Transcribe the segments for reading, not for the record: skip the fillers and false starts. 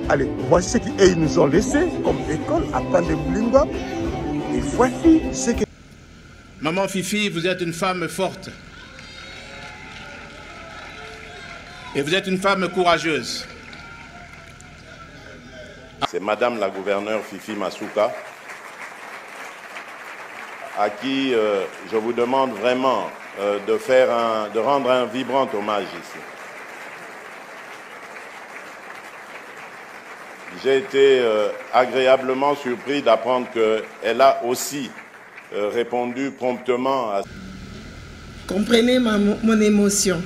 Allez, voici ce qu'ils nous ont laissé comme école à Pandé-Boulimba. Et voici ce que... Maman Fifi, vous êtes une femme forte. Et vous êtes une femme courageuse. C'est Madame la gouverneure Fifi Masuka, à qui je vous demande vraiment de rendre un vibrant hommage ici. J'ai été agréablement surpris d'apprendre qu'elle a aussi répondu promptement à... Comprenez mon émotion.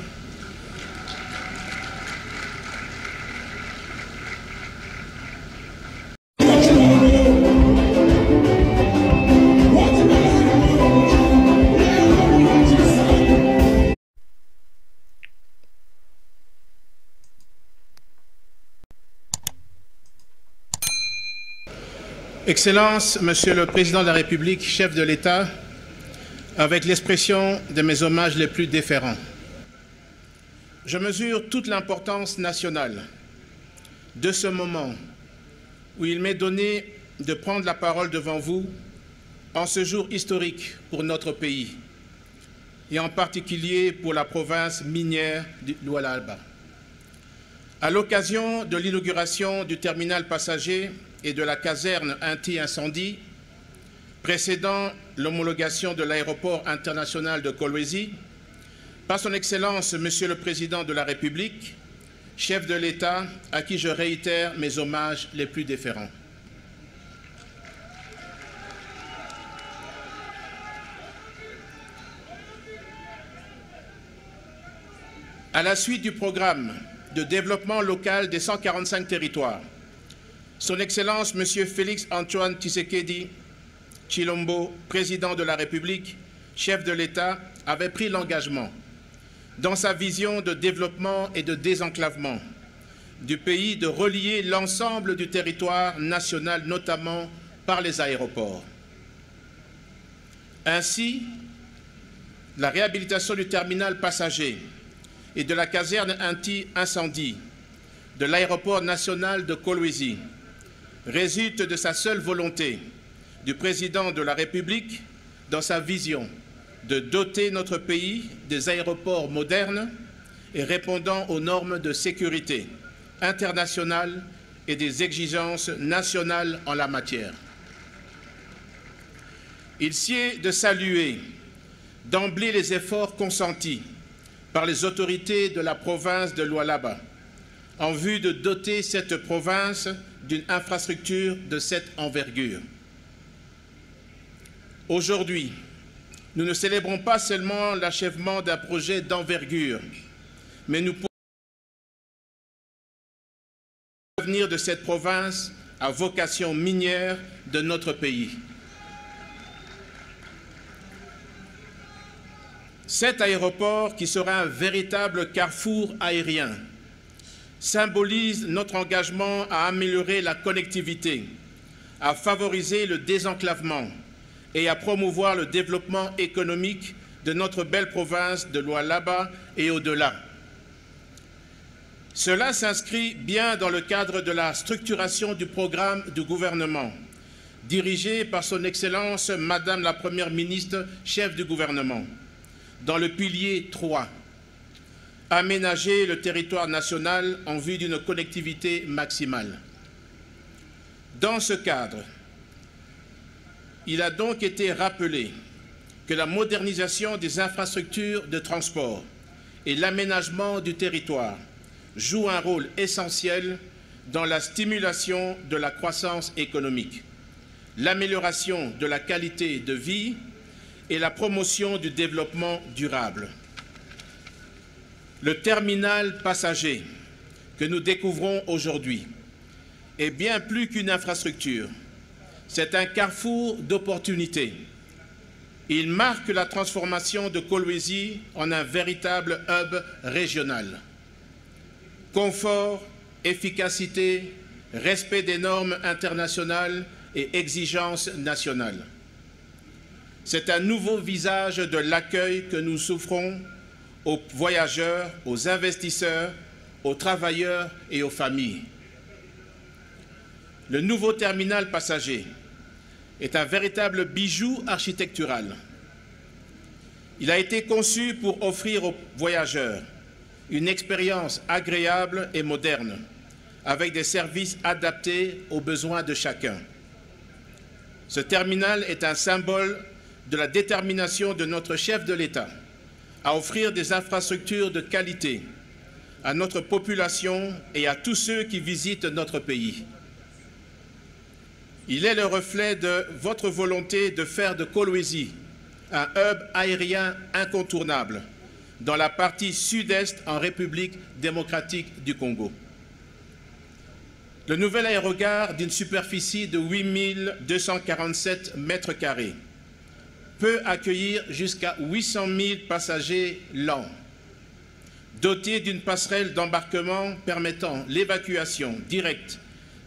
Excellences, Monsieur le Président de la République, chef de l'État, avec l'expression de mes hommages les plus déférents. Je mesure toute l'importance nationale de ce moment où il m'est donné de prendre la parole devant vous en ce jour historique pour notre pays et en particulier pour la province minière du Lualaba. À l'occasion de l'inauguration du terminal passager et de la caserne anti-incendie, précédant l'homologation de l'aéroport international de Kolwezi, par son Excellence, Monsieur le Président de la République, chef de l'État, à qui je réitère mes hommages les plus déférents. À la suite du programme de développement local des 145 territoires, Son Excellence, M. Félix-Antoine Tshisekedi Tshilombo, Président de la République, chef de l'État, avait pris l'engagement, dans sa vision de développement et de désenclavement du pays, de relier l'ensemble du territoire national, notamment par les aéroports. Ainsi, la réhabilitation du terminal passager et de la caserne anti-incendie de l'aéroport national de Kolwezi résulte de sa seule volonté du Président de la République dans sa vision de doter notre pays des aéroports modernes et répondant aux normes de sécurité internationales et des exigences nationales en la matière. Il sied de saluer d'emblée les efforts consentis par les autorités de la province de Lualaba en vue de doter cette province d'une infrastructure de cette envergure. Aujourd'hui, nous ne célébrons pas seulement l'achèvement d'un projet d'envergure, mais nous pouvons l'avenir de cette province à vocation minière de notre pays. Cet aéroport, qui sera un véritable carrefour aérien, symbolise notre engagement à améliorer la connectivité, à favoriser le désenclavement et à promouvoir le développement économique de notre belle province de Lualaba et au-delà. Cela s'inscrit bien dans le cadre de la structuration du programme du gouvernement, dirigé par son Excellence Madame la Première ministre, chef du gouvernement, dans le pilier 3. Aménager le territoire national en vue d'une connectivité maximale. Dans ce cadre, il a donc été rappelé que la modernisation des infrastructures de transport et l'aménagement du territoire jouent un rôle essentiel dans la stimulation de la croissance économique, l'amélioration de la qualité de vie et la promotion du développement durable. Le terminal passager que nous découvrons aujourd'hui est bien plus qu'une infrastructure. C'est un carrefour d'opportunités. Il marque la transformation de Kolwezi en un véritable hub régional. Confort, efficacité, respect des normes internationales et exigences nationales. C'est un nouveau visage de l'accueil que nous offrons aux voyageurs, aux investisseurs, aux travailleurs et aux familles. Le nouveau terminal passager est un véritable bijou architectural. Il a été conçu pour offrir aux voyageurs une expérience agréable et moderne, avec des services adaptés aux besoins de chacun. Ce terminal est un symbole de la détermination de notre chef de l'État à offrir des infrastructures de qualité à notre population et à tous ceux qui visitent notre pays. Il est le reflet de votre volonté de faire de Kolwezi un hub aérien incontournable dans la partie sud-est en République démocratique du Congo. Le nouvel aérogare d'une superficie de 8247 mètres carrés peut accueillir jusqu'à 800 000 passagers l'an, doté d'une passerelle d'embarquement permettant l'évacuation directe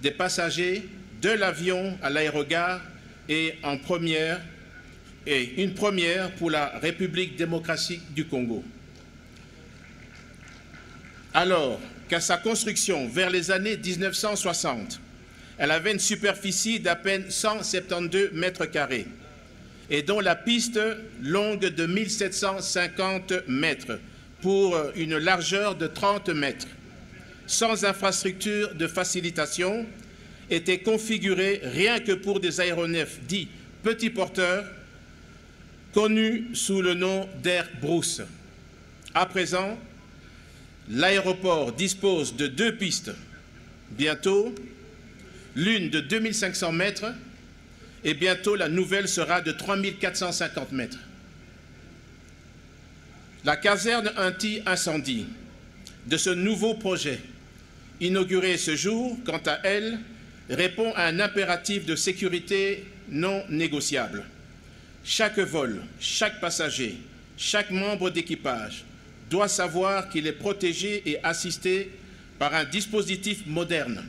des passagers de l'avion à l'aérogare et une première pour la République démocratique du Congo. Alors qu'à sa construction vers les années 1960, elle avait une superficie d'à peine 172 mètres carrés et dont la piste longue de 1750 mètres pour une largeur de 30 mètres, sans infrastructure de facilitation, était configurée rien que pour des aéronefs dits petits porteurs, connus sous le nom d'Air Brousse. À présent, l'aéroport dispose de 2 pistes, bientôt l'une de 2500 mètres et bientôt la nouvelle sera de 3450 mètres. La caserne anti-incendie de ce nouveau projet, inauguré ce jour, quant à elle, répond à un impératif de sécurité non négociable. Chaque vol, chaque passager, chaque membre d'équipage doit savoir qu'il est protégé et assisté par un dispositif moderne,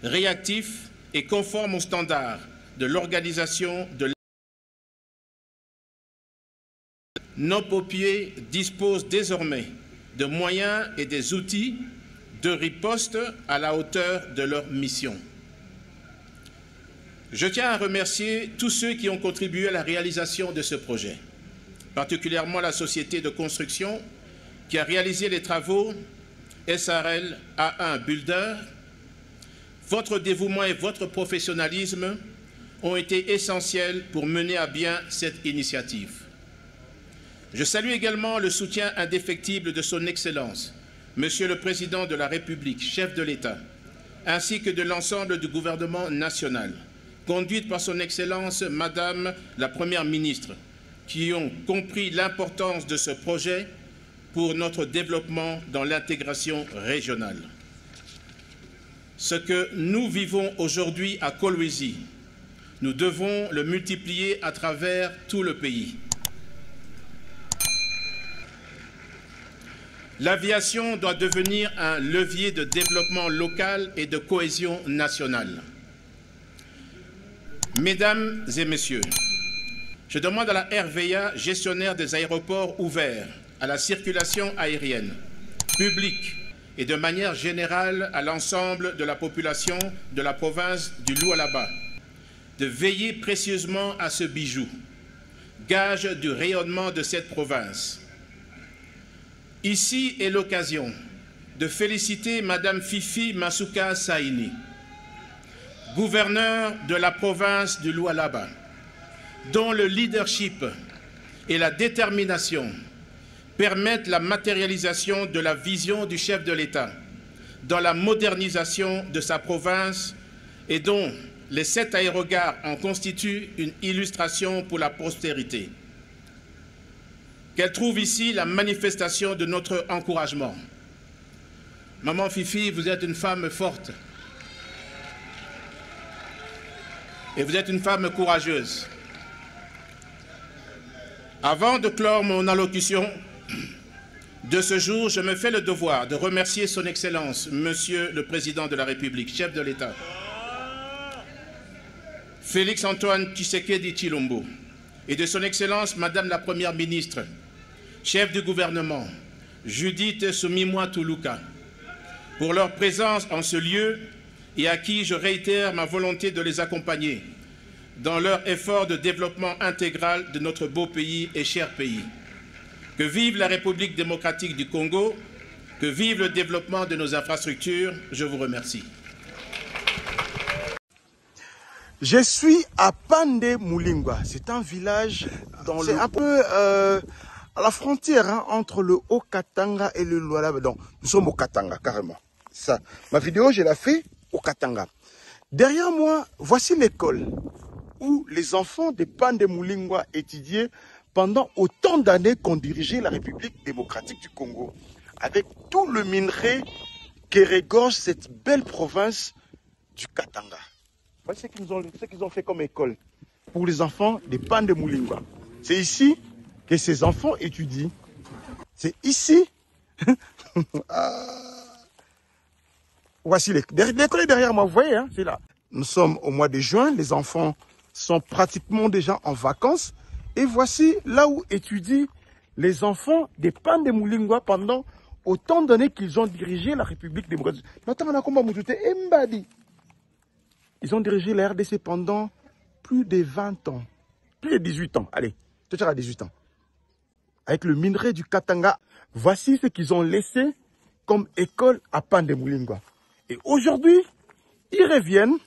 réactif et conforme aux standards de l'organisation de l'État. Nos pompiers disposent désormais de moyens et des outils de riposte à la hauteur de leur mission. Je tiens à remercier tous ceux qui ont contribué à la réalisation de ce projet, particulièrement la société de construction qui a réalisé les travaux SRL A1 Builder. Votre dévouement et votre professionnalisme ont été essentiels pour mener à bien cette initiative. Je salue également le soutien indéfectible de son Excellence, Monsieur le Président de la République, chef de l'État, ainsi que de l'ensemble du gouvernement national, conduite par son Excellence Madame la Première ministre, qui ont compris l'importance de ce projet pour notre développement dans l'intégration régionale. Ce que nous vivons aujourd'hui à Kolwezi, nous devons le multiplier à travers tout le pays. L'aviation doit devenir un levier de développement local et de cohésion nationale. Mesdames et messieurs, je demande à la RVA, gestionnaire des aéroports ouverts à la circulation aérienne, publique et de manière générale à l'ensemble de la population de la province du Lualaba, de veiller précieusement à ce bijou, gage du rayonnement de cette province. Ici est l'occasion de féliciter Madame Fifi Masuka Saini, gouverneur de la province du Lualaba, dont le leadership et la détermination permettent la matérialisation de la vision du chef de l'État dans la modernisation de sa province et dont les 7 aérogares en constituent une illustration pour la postérité. Qu'elle trouve ici la manifestation de notre encouragement. Maman Fifi, vous êtes une femme forte. Et vous êtes une femme courageuse. Avant de clore mon allocution de ce jour, je me fais le devoir de remercier son Excellence, Monsieur le Président de la République, chef de l'État, Félix-Antoine Tshisekedi Tshilombo, et de son Excellence, Madame la Première ministre, chef du gouvernement, Judith Suminwa Tuluka, pour leur présence en ce lieu et à qui je réitère ma volonté de les accompagner dans leur effort de développement intégral de notre beau pays et cher pays. Que vive la République démocratique du Congo, que vive le développement de nos infrastructures. Je vous remercie. Je suis à Pande Mulingwa. C'est un village dans c'est un peu à la frontière hein, entre le Haut-Katanga et le Lualaba. Donc, nous sommes au Katanga, carrément. Ça. Ma vidéo, je l'ai fait au Katanga. Derrière moi, voici l'école où les enfants de Pande Mulingwa étudiaient pendant autant d'années qu'on dirigeait la République démocratique du Congo. Avec tout le minerai qui regorge cette belle province du Katanga. Voici ce qu'ils ont fait comme école pour les enfants des Pande Mulingwa. C'est ici que ces enfants étudient. C'est ici. Voici l'école est derrière moi, vous voyez, hein, c'est là. Nous sommes au mois de juin, les enfants sont pratiquement déjà en vacances. Et voici là où étudient les enfants des Pande Mulingwa pendant autant d'années qu'ils ont dirigé la République démocratique. Ils ont dirigé la RDC pendant plus de 20 ans. Plus de 18 ans. Allez, tout à 18 ans. Avec le minerai du Katanga. Voici ce qu'ils ont laissé comme école à Pande Mulingwa. Et aujourd'hui, ils reviennent.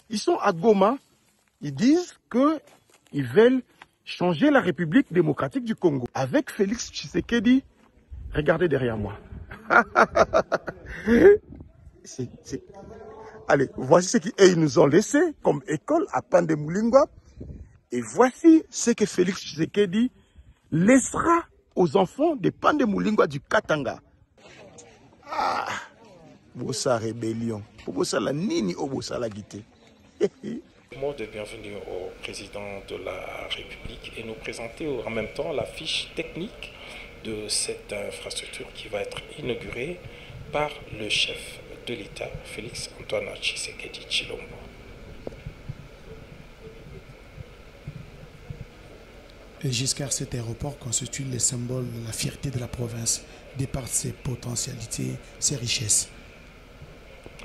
Ils sont à Goma. Ils disent qu'ils veulent changer la République démocratique du Congo. Avec Félix Tshisekedi, regardez derrière moi. Allez, voici ce qu'ils nous ont laissé comme école à Pande Mulingwa. Et voici ce que Félix Tshisekedi laissera aux enfants de Pande Mulingwa du Katanga. Ah, Bossa rébellion. Bossa la nini o bossa la guité. Mot de bienvenue au président de la République et nous présenter en même temps la fiche technique de cette infrastructure qui va être inaugurée par le chef de l'État, Félix Antoine Tshisekedi Tshilombo. Jusqu'à cet aéroport constitue le symbole de la fierté de la province, de par ses potentialités, ses richesses.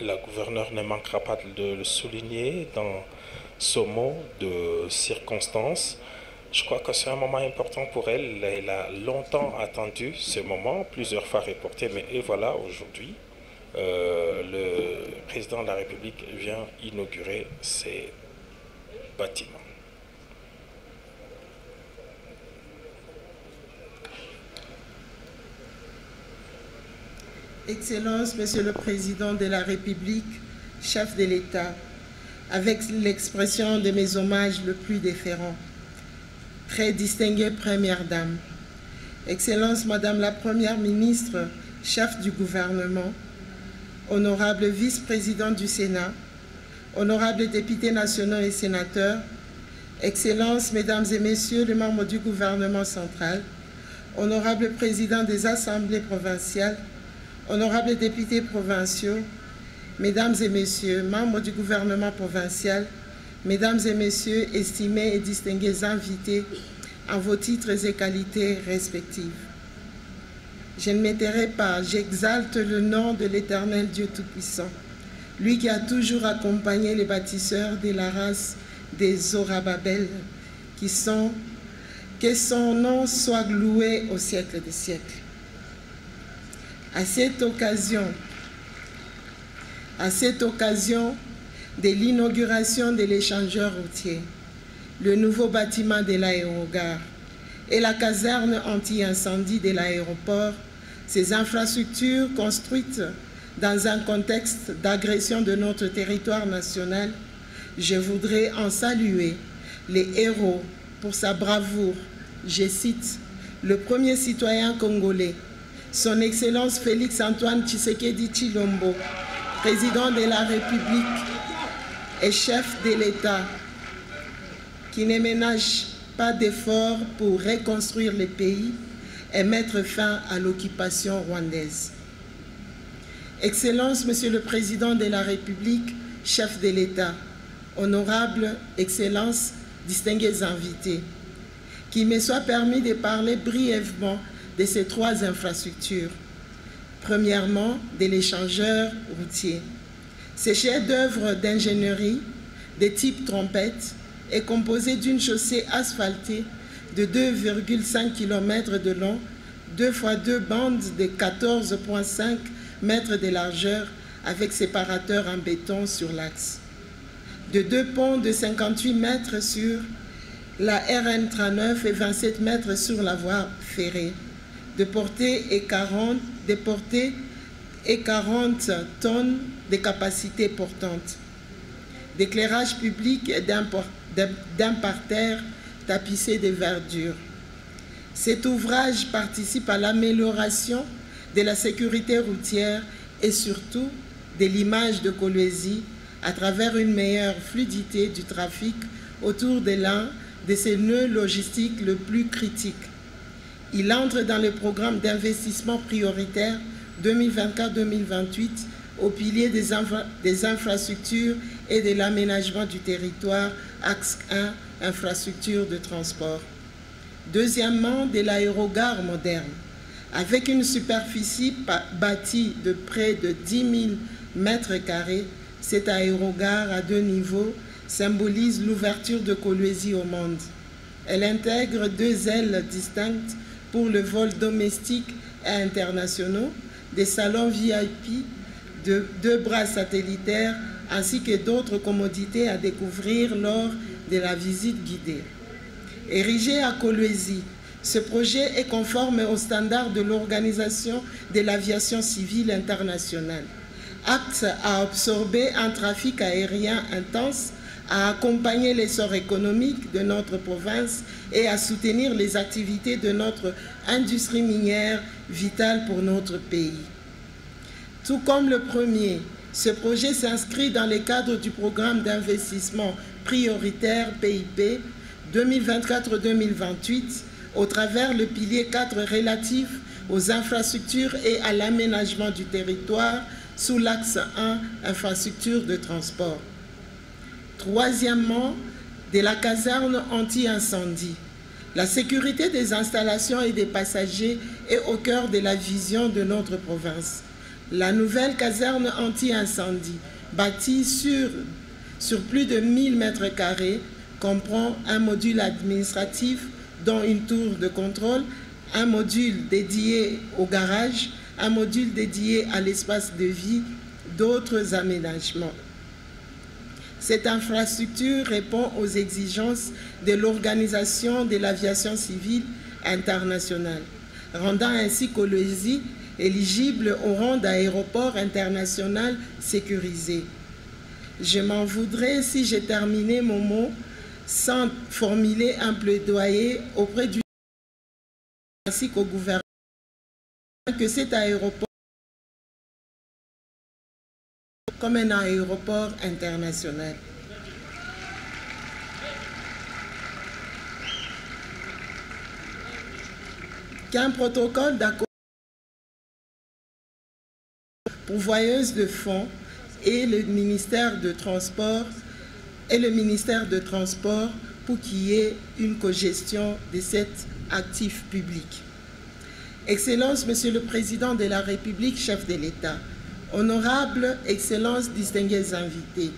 La gouverneure ne manquera pas de le souligner dans ce mot de circonstance. Je crois que c'est un moment important pour elle. Elle a longtemps attendu ce moment, plusieurs fois reporté, mais et voilà aujourd'hui. Le président de la République vient inaugurer ces bâtiments. Excellence, Monsieur le Président de la République, chef de l'État, avec l'expression de mes hommages le plus déférents, très distinguée Première Dame, Excellence Madame la Première Ministre, chef du gouvernement, honorable vice-président du Sénat, honorables députés nationaux et sénateurs, Excellences, Mesdames et Messieurs les membres du gouvernement central, honorables présidents des assemblées provinciales, honorables députés provinciaux, Mesdames et Messieurs, membres du gouvernement provincial, Mesdames et Messieurs, estimés et distingués invités en vos titres et qualités respectifs. Je ne m'étairai pas, j'exalte le nom de l'Éternel Dieu Tout-Puissant, lui qui a toujours accompagné les bâtisseurs de la race des Zorobabel, que son nom soit loué au siècle des siècles. À cette occasion de l'inauguration de l'échangeur routier, le nouveau bâtiment de l'aérogare et la caserne anti-incendie de l'aéroport, ces infrastructures construites dans un contexte d'agression de notre territoire national, je voudrais en saluer les héros pour sa bravoure. Je cite le premier citoyen congolais, Son Excellence Félix Antoine Tshisekedi Tshilombo, président de la République et chef de l'État, qui ne ménage pas d'efforts pour reconstruire le pays et mettre fin à l'occupation rwandaise. Excellence, Monsieur le Président de la République, chef de l'État, honorables Excellences, distingués invités, qu'il me soit permis de parler brièvement de ces trois infrastructures. Premièrement, de l'échangeur routier. Ce chef-d'œuvre d'ingénierie de type trompette est composé d'une chaussée asphaltée de 2,5 km de long, 2 x 2 bandes de 14,5 mètres de largeur avec séparateur en béton sur l'axe. De 2 ponts de 58 mètres sur la RN 39 et 27 mètres sur la voie ferrée, de portée et 40 tonnes de capacité portante, d'éclairage public et d'un parterre tapissé de verdure. Cet ouvrage participe à l'amélioration de la sécurité routière et surtout de l'image de Kolwezi à travers une meilleure fluidité du trafic autour de l'un de ses nœuds logistiques le plus critiques. Il entre dans le programme d'investissement prioritaire 2024-2028 au pilier des infrastructures et de l'aménagement du territoire, axe 1, infrastructures de transport. Deuxièmement, de l'aérogare moderne, avec une superficie bâtie de près de 10 000 mètres carrés. Cette aérogare à 2 niveaux symbolise l'ouverture de Kolwezi au monde. Elle intègre 2 ailes distinctes pour le vol domestique et internationaux, des salons VIP, 2 bras satellitaires, ainsi que d'autres commodités à découvrir lors de la visite guidée. Érigé à Kolwezi, ce projet est conforme aux standards de l'Organisation de l'aviation civile internationale, apte à absorber un trafic aérien intense, à accompagner l'essor économique de notre province et à soutenir les activités de notre industrie minière vitale pour notre pays. Tout comme le premier, ce projet s'inscrit dans le cadre du programme d'investissement prioritaire PIP 2024-2028 au travers le pilier 4 relatif aux infrastructures et à l'aménagement du territoire sous l'axe 1, infrastructures de transport. Troisièmement, de la caserne anti-incendie. La sécurité des installations et des passagers est au cœur de la vision de notre province. La nouvelle caserne anti-incendie, bâtie sur plus de 1000 mètres carrés, comprend un module administratif dont une tour de contrôle, un module dédié au garage, un module dédié à l'espace de vie, d'autres aménagements. Cette infrastructure répond aux exigences de l'Organisation de l'aviation civile internationale, rendant ainsi Kolwezi éligible au rang d'aéroport international sécurisé. Je m'en voudrais si j'ai terminé mon mot sans formuler un plaidoyer auprès du ainsi qu'au gouvernement que cet aéroport comme un aéroport international. Qu'un protocole d'accord pourvoyeuse de fonds et le ministère de Transport pour qu'il y ait une cogestion de cet actif public. Excellence, Monsieur le Président de la République, chef de l'État, honorables Excellences, distingués invités,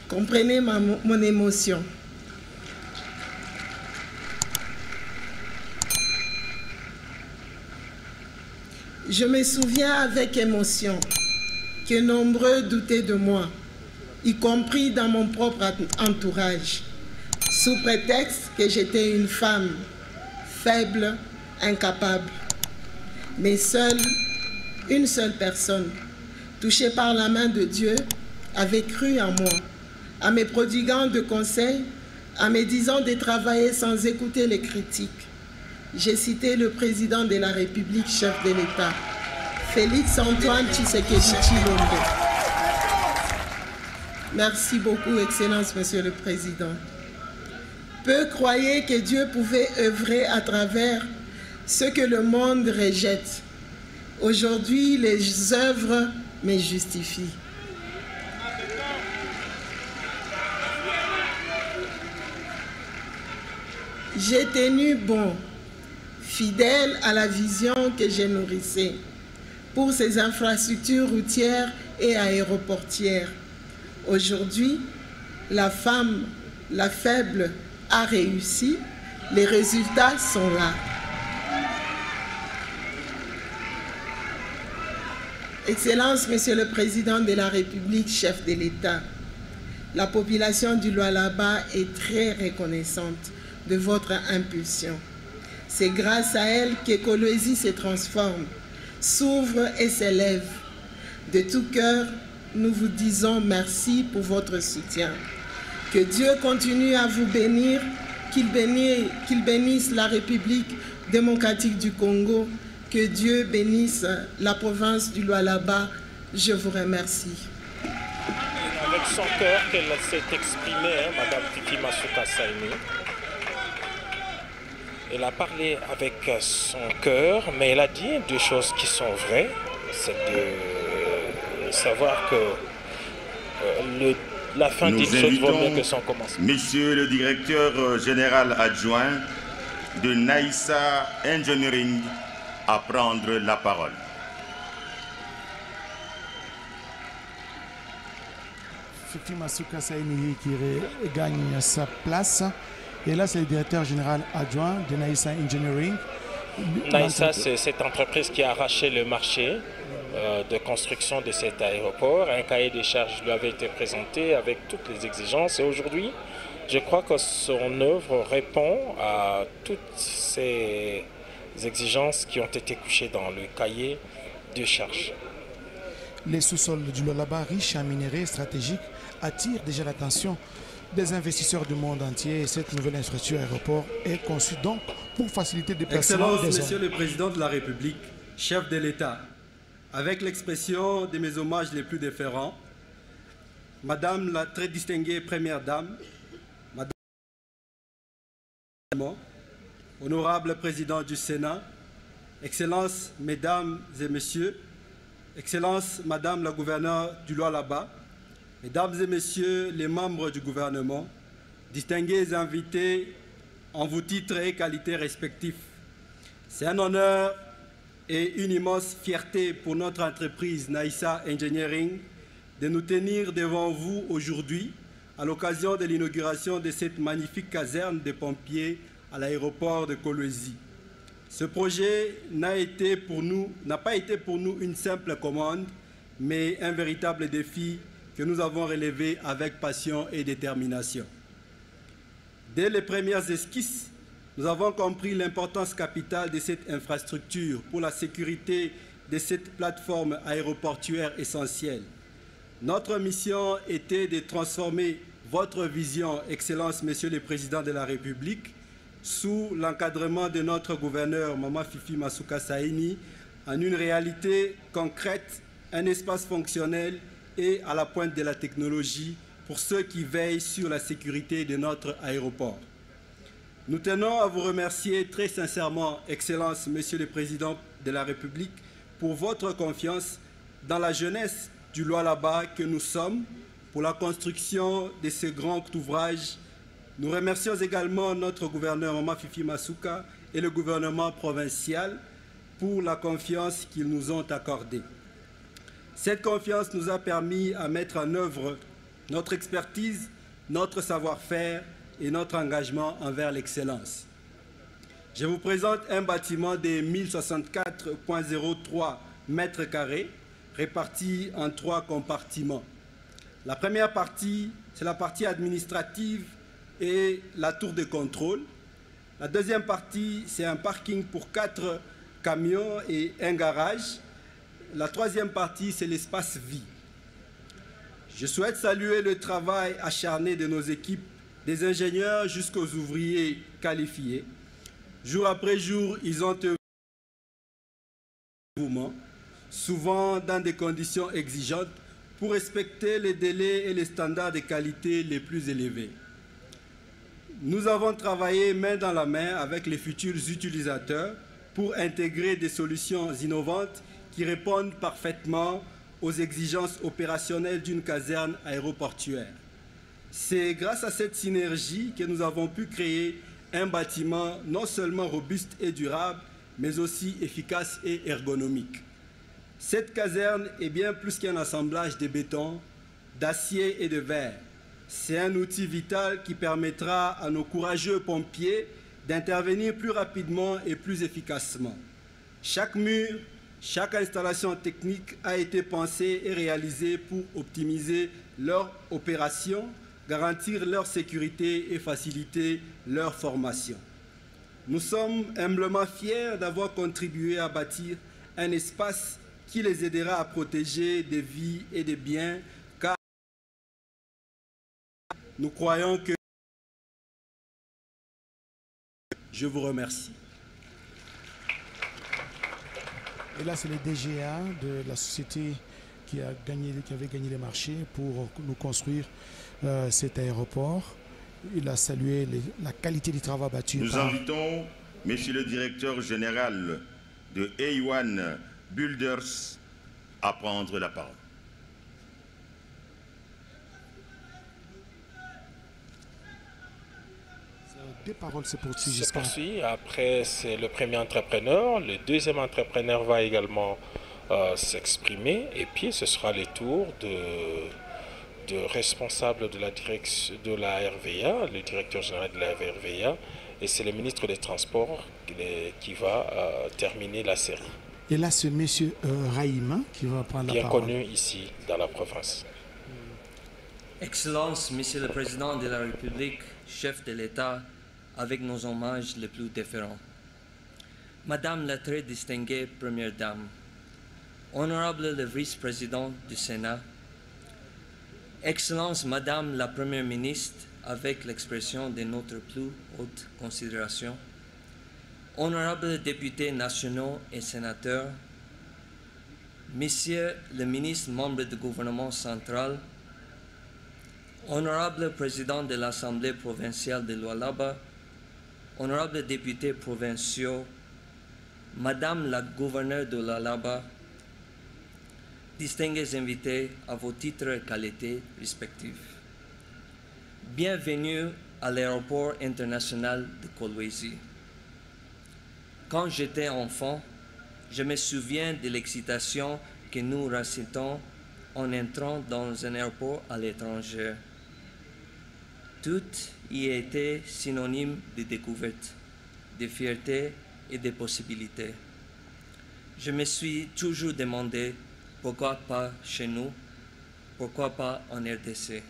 comprenez mon émotion. Je me souviens avec émotion que nombreux doutaient de moi, y compris dans mon propre entourage, sous prétexte que j'étais une femme faible, incapable. Mais une seule personne, touchée par la main de Dieu, avait cru en moi, en me prodiguant de conseils, en me disant de travailler sans écouter les critiques. J'ai cité le président de la République, chef de l'État, Félix Antoine Tshisekedi Tshilombo. Merci beaucoup, Excellence, Monsieur le Président. Peu croyaient que Dieu pouvait œuvrer à travers ce que le monde rejette. Aujourd'hui, les œuvres me justifient. J'ai tenu bon, fidèle à la vision que je nourrissais, pour ses infrastructures routières et aéroportières. Aujourd'hui, la femme, la faible, a réussi. Les résultats sont là. Excellence, Monsieur le Président de la République, chef de l'État, la population du Lualaba est très reconnaissante de votre impulsion. C'est grâce à elle que Kolwezi se transforme, s'ouvre et s'élève. De tout cœur, nous vous disons merci pour votre soutien. Que Dieu continue à vous bénir, qu'il bénisse la République démocratique du Congo, que Dieu bénisse la province du Lualaba. Je vous remercie. Avec son cœur qu'elle s'est exprimée, Madame Fifi Masuka Saini. Elle a parlé avec son cœur, mais elle a dit deux choses qui sont vraies. C'est de savoir que la fin d'une chose vaut mieux que son commencement. Monsieur le directeur général adjoint de Naïssa Engineering à prendre la parole. Fifi Masuka Saini qui gagne sa place. Et là, c'est le directeur général adjoint de Naïssa Engineering. Naïssa, c'est cette entreprise qui a arraché le marché de construction de cet aéroport. Un cahier des charges lui avait été présenté avec toutes les exigences. Et aujourd'hui, je crois que son œuvre répond à toutes ces exigences qui ont été couchées dans le cahier de charges. Les sous-sols du Lualaba, riches en minerais stratégiques, attirent déjà l'attention des investisseurs du monde entier. Et cette nouvelle infrastructure aéroport est conçue donc pour faciliter le déplacement Excellence, des Monsieur le Président de la République, chef de l'État, avec l'expression de mes hommages les plus déférents, Madame la très distinguée Première Dame, Madame Honorable Président du Sénat, Excellences, Mesdames et Messieurs, Excellences, Madame la Gouverneure du Lualaba, Mesdames et Messieurs les membres du gouvernement, distingués invités en vos titres et qualités respectifs, c'est un honneur et une immense fierté pour notre entreprise Naïssa Engineering de nous tenir devant vous aujourd'hui à l'occasion de l'inauguration de cette magnifique caserne des pompiers à l'aéroport de Kolwezi. Ce projet n'a pas été pour nous une simple commande, mais un véritable défi que nous avons relevé avec passion et détermination. Dès les premières esquisses, nous avons compris l'importance capitale de cette infrastructure pour la sécurité de cette plateforme aéroportuaire essentielle. Notre mission était de transformer votre vision, Excellence, Monsieur le Président de la République, sous l'encadrement de notre gouverneur, Mama Fifi Masuka Saini, en une réalité concrète, un espace fonctionnel et à la pointe de la technologie pour ceux qui veillent sur la sécurité de notre aéroport. Nous tenons à vous remercier très sincèrement, Excellence, Monsieur le Président de la République, pour votre confiance dans la jeunesse du Lualaba que nous sommes pour la construction de ce grand ouvrage. Nous remercions également notre gouverneur Mama Fifi Masuka et le gouvernement provincial pour la confiance qu'ils nous ont accordée. Cette confiance nous a permis à mettre en œuvre notre expertise, notre savoir-faire et notre engagement envers l'excellence. Je vous présente un bâtiment de 1064,03 mètres carrés répartis en 3 compartiments. La première partie, c'est la partie administrative et la tour de contrôle. La deuxième partie, c'est un parking pour 4 camions et un garage. La troisième partie, c'est l'espace vie. Je souhaite saluer le travail acharné de nos équipes, des ingénieurs jusqu'aux ouvriers qualifiés. Jour après jour, ils ont œuvré souvent dans des conditions exigeantes pour respecter les délais et les standards de qualité les plus élevés. Nous avons travaillé main dans la main avec les futurs utilisateurs pour intégrer des solutions innovantes qui répondent parfaitement aux exigences opérationnelles d'une caserne aéroportuaire. C'est grâce à cette synergie que nous avons pu créer un bâtiment non seulement robuste et durable, mais aussi efficace et ergonomique. Cette caserne est bien plus qu'un assemblage de béton, d'acier et de verre. C'est un outil vital qui permettra à nos courageux pompiers d'intervenir plus rapidement et plus efficacement. Chaque mur, chaque installation technique a été pensée et réalisée pour optimiser leur opération, garantir leur sécurité et faciliter leur formation. Nous sommes humblement fiers d'avoir contribué à bâtir un espace qui les aidera à protéger des vies et des biens, car nous croyons que... Je vous remercie. Et là, c'est le DGA de la société qui avait gagné les marchés pour nous construire cet aéroport. Il a salué la qualité du travail battu. Nous invitons Monsieur le directeur général de A1 Builders à prendre la parole. Des paroles se poursuivent. Se poursuit. Après, c'est le premier entrepreneur. Le deuxième entrepreneur va également s'exprimer. Et puis, ce sera les tours de responsable de la direction de la RVA, le directeur général de la RVA. Et c'est le ministre des Transports qui va terminer la série. Et là, c'est M. Rahima qui va prendre la Bien parole. connu ici, dans la province. Excellence, Monsieur le Président de la République, chef de l'État, avec nos hommages les plus déférents. Madame la très distinguée Première Dame, Honorable le Vice-président du Sénat, Excellence Madame la Première ministre, avec l'expression de notre plus haute considération, Honorables députés nationaux et sénateurs, Messieurs le ministre membre du gouvernement central, Honorable président de l'Assemblée provinciale de Lualaba, Honorables députés provinciaux, Madame la gouverneure de Lualaba, distingués invités à vos titres et qualités respectifs. Bienvenue à l'aéroport international de Kolwezi. Quand j'étais enfant, je me souviens de l'excitation que nous ressentons en entrant dans un aéroport à l'étranger. Tout y était synonyme de découverte, de fierté et de possibilités. Je me suis toujours demandé pourquoi pas chez nous, pourquoi pas en RDC.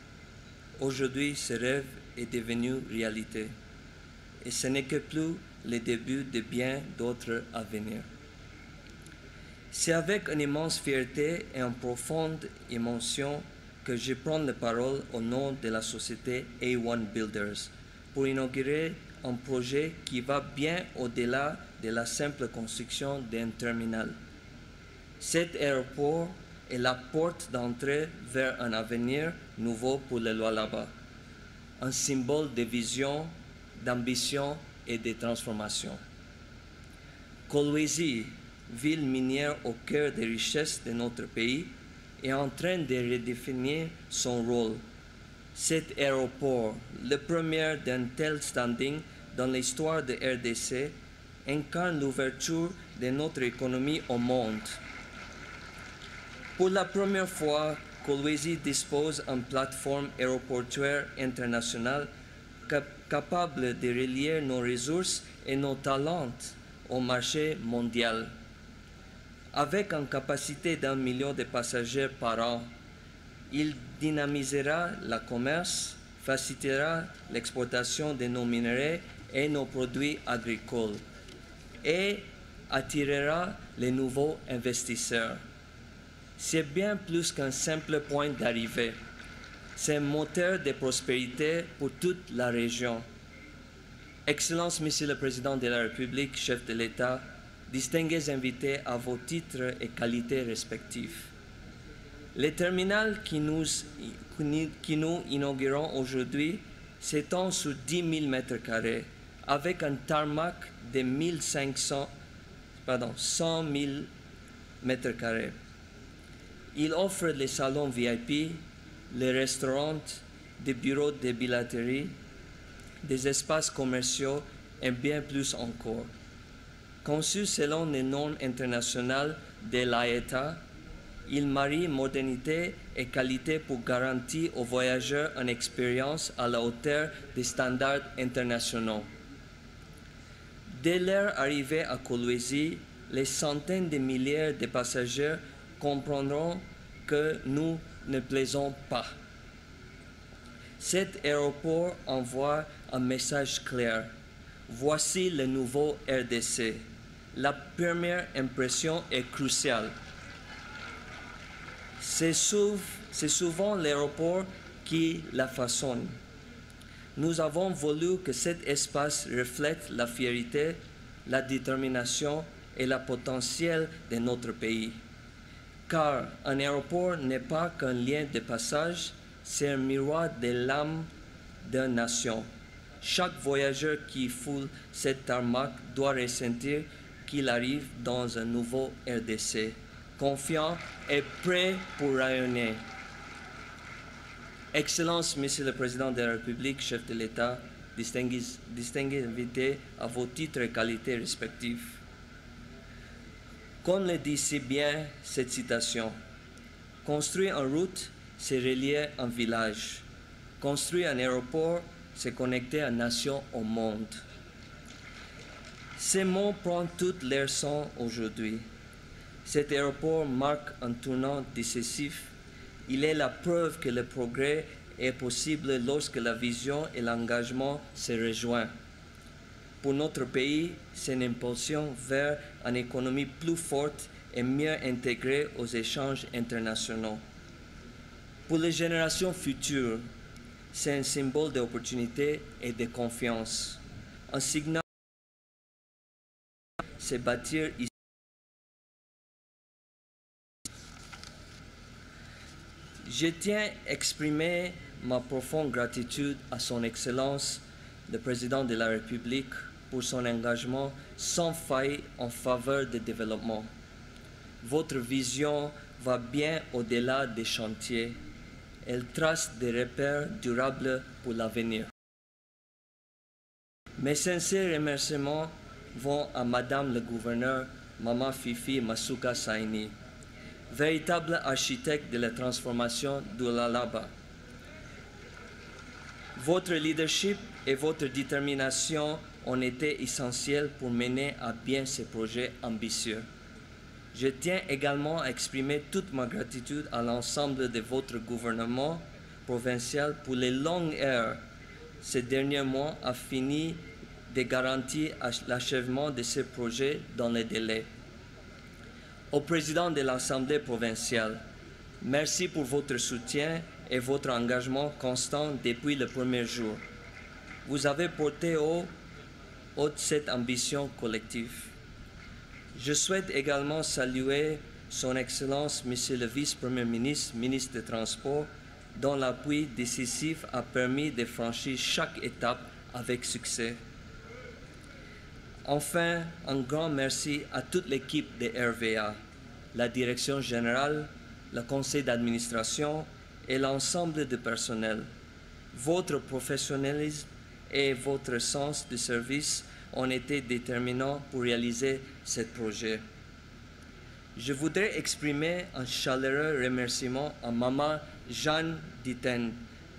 Aujourd'hui, ce rêve est devenu réalité. Et ce n'est que plus le début de bien d'autres à venir. C'est avec une immense fierté et une profonde émotion que je prends la parole au nom de la société A1 Builders pour inaugurer un projet qui va bien au-delà de la simple construction d'un terminal. Cet aéroport est la porte d'entrée vers un avenir nouveau pour le Lualaba, un symbole de vision, d'ambition et de transformation. Kolwezi, ville minière au cœur des richesses de notre pays, est en train de redéfinir son rôle. Cet aéroport, le premier d'un tel standing dans l'histoire de RDC, incarne l'ouverture de notre économie au monde. Pour la première fois, Kolwezi dispose d'une plateforme aéroportuaire internationale capable de relier nos ressources et nos talents au marché mondial. Avec une capacité d'1 million de passagers par an, il dynamisera le commerce, facilitera l'exportation de nos minerais et nos produits agricoles et attirera les nouveaux investisseurs. C'est bien plus qu'un simple point d'arrivée. C'est un moteur de prospérité pour toute la région. Excellence, Monsieur le Président de la République, chef de l'État, distingués invités à vos titres et qualités respectifs. Le terminal que nous inaugurons aujourd'hui s'étend sur 10 000 m², avec un tarmac de 100 000 m². Il offre les salons VIP, les restaurants, des bureaux de bilaterie, des espaces commerciaux et bien plus encore. Conçu selon les normes internationales de l'État, il marie modernité et qualité pour garantir aux voyageurs une expérience à la hauteur des standards internationaux. Dès leur arrivée à Kolwezi, les centaines de milliers de passagers comprendront que nous ne plaisons pas. Cet aéroport envoie un message clair. Voici le nouveau RDC. La première impression est cruciale. C'est souvent l'aéroport qui la façonne. Nous avons voulu que cet espace reflète la fierté, la détermination et le potentiel de notre pays. Car un aéroport n'est pas qu'un lien de passage, c'est un miroir de l'âme d'une nation. Chaque voyageur qui foule cette tarmac doit ressentir qu'il arrive dans un nouveau RDC, confiant et prêt pour rayonner. Excellence, Monsieur le Président de la République, chef de l'État, distingués invités à vos titres et qualités respectifs. Comme le dit si bien cette citation, construire une route, c'est relier un village. Construire un aéroport, c'est connecter une nation au monde. Ces mots prennent toute leur sens aujourd'hui. Cet aéroport marque un tournant décisif. Il est la preuve que le progrès est possible lorsque la vision et l'engagement se rejoignent. Pour notre pays, c'est une impulsion vers une économie plus forte et mieux intégrée aux échanges internationaux. Pour les générations futures, c'est un symbole d'opportunité et de confiance. Un signal c'est bâtir ici. Je tiens à exprimer ma profonde gratitude à son Excellence, le Président de la République, pour son engagement sans faille en faveur du développement. Votre vision va bien au-delà des chantiers. Elle trace des repères durables pour l'avenir. Mes sincères remerciements vont à Madame le Gouverneur, Mama Fifi Masuka Saini, véritable architecte de la transformation du Lualaba. Votre leadership et votre détermination ont été essentiels pour mener à bien ces projets ambitieux. Je tiens également à exprimer toute ma gratitude à l'ensemble de votre gouvernement provincial pour les longues heures ces derniers mois a fini de garantir l'achèvement de ces projets dans les délais. Au président de l'Assemblée provinciale, merci pour votre soutien et votre engagement constant depuis le premier jour. Vous avez porté haut cette ambition collective. Je souhaite également saluer son Excellence, Monsieur le Vice-Premier ministre, ministre des Transports, dont l'appui décisif a permis de franchir chaque étape avec succès. Enfin, un grand merci à toute l'équipe de RVA, la direction générale, le conseil d'administration et l'ensemble du personnel. Votre professionnalisme et votre sens du service ont été déterminants pour réaliser ce projet. Je voudrais exprimer un chaleureux remerciement à Maman Jeanne Ditten,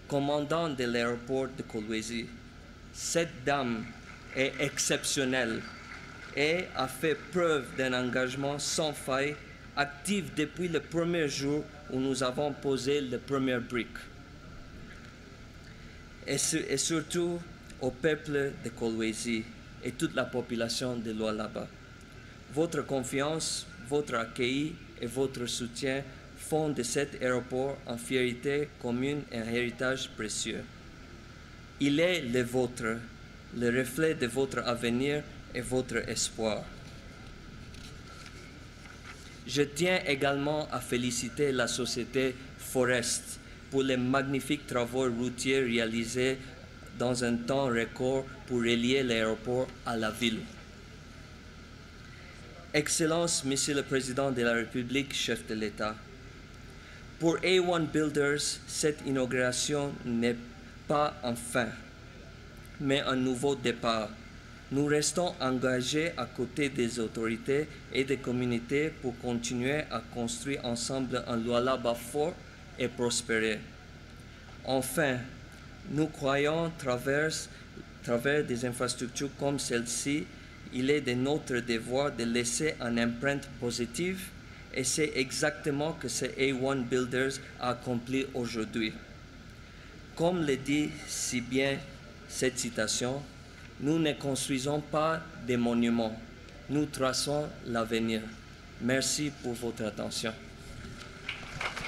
commandant de l'aéroport de Kolwezi. Cette dame est exceptionnelle et a fait preuve d'un engagement sans faille, active depuis le premier jour où nous avons posé les premières briques. Et surtout au peuple de Kolwezi et toute la population de Lualaba. Votre confiance, votre accueil et votre soutien font de cet aéroport une fierté commune et un héritage précieux. Il est le vôtre, le reflet de votre avenir et votre espoir. Je tiens également à féliciter la société Forest pour les magnifiques travaux routiers réalisés dans un temps record pour relier l'aéroport à la ville. Excellence, Monsieur le Président de la République, chef de l'État, pour A1 Builders, cette inauguration n'est pas un fin, mais un nouveau départ. Nous restons engagés à côté des autorités et des communautés pour continuer à construire ensemble un Lualaba fort et prospérer. Enfin, nous croyons, travers des infrastructures comme celle-ci, il est de notre devoir de laisser une empreinte positive et c'est exactement ce que A1 Builders a accompli aujourd'hui. Comme le dit si bien cette citation, nous ne construisons pas des monuments, nous traçons l'avenir. Merci pour votre attention.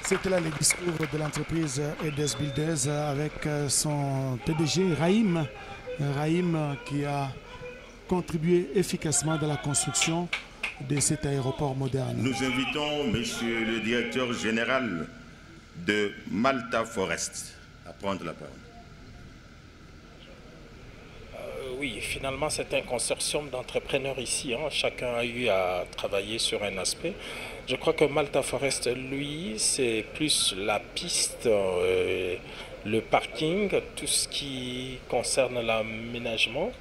C'était là le discours de l'entreprise EDES Builders avec son PDG Rahim. Rahim qui a contribué efficacement dans la construction de cet aéroport moderne. Nous invitons Monsieur le directeur général de Malta Forest à prendre la parole. Oui, finalement, c'est un consortium d'entrepreneurs ici. Chacun a eu à travailler sur un aspect. Je crois que Malta Forest, lui, c'est plus la piste, le parking, tout ce qui concerne l'aménagement.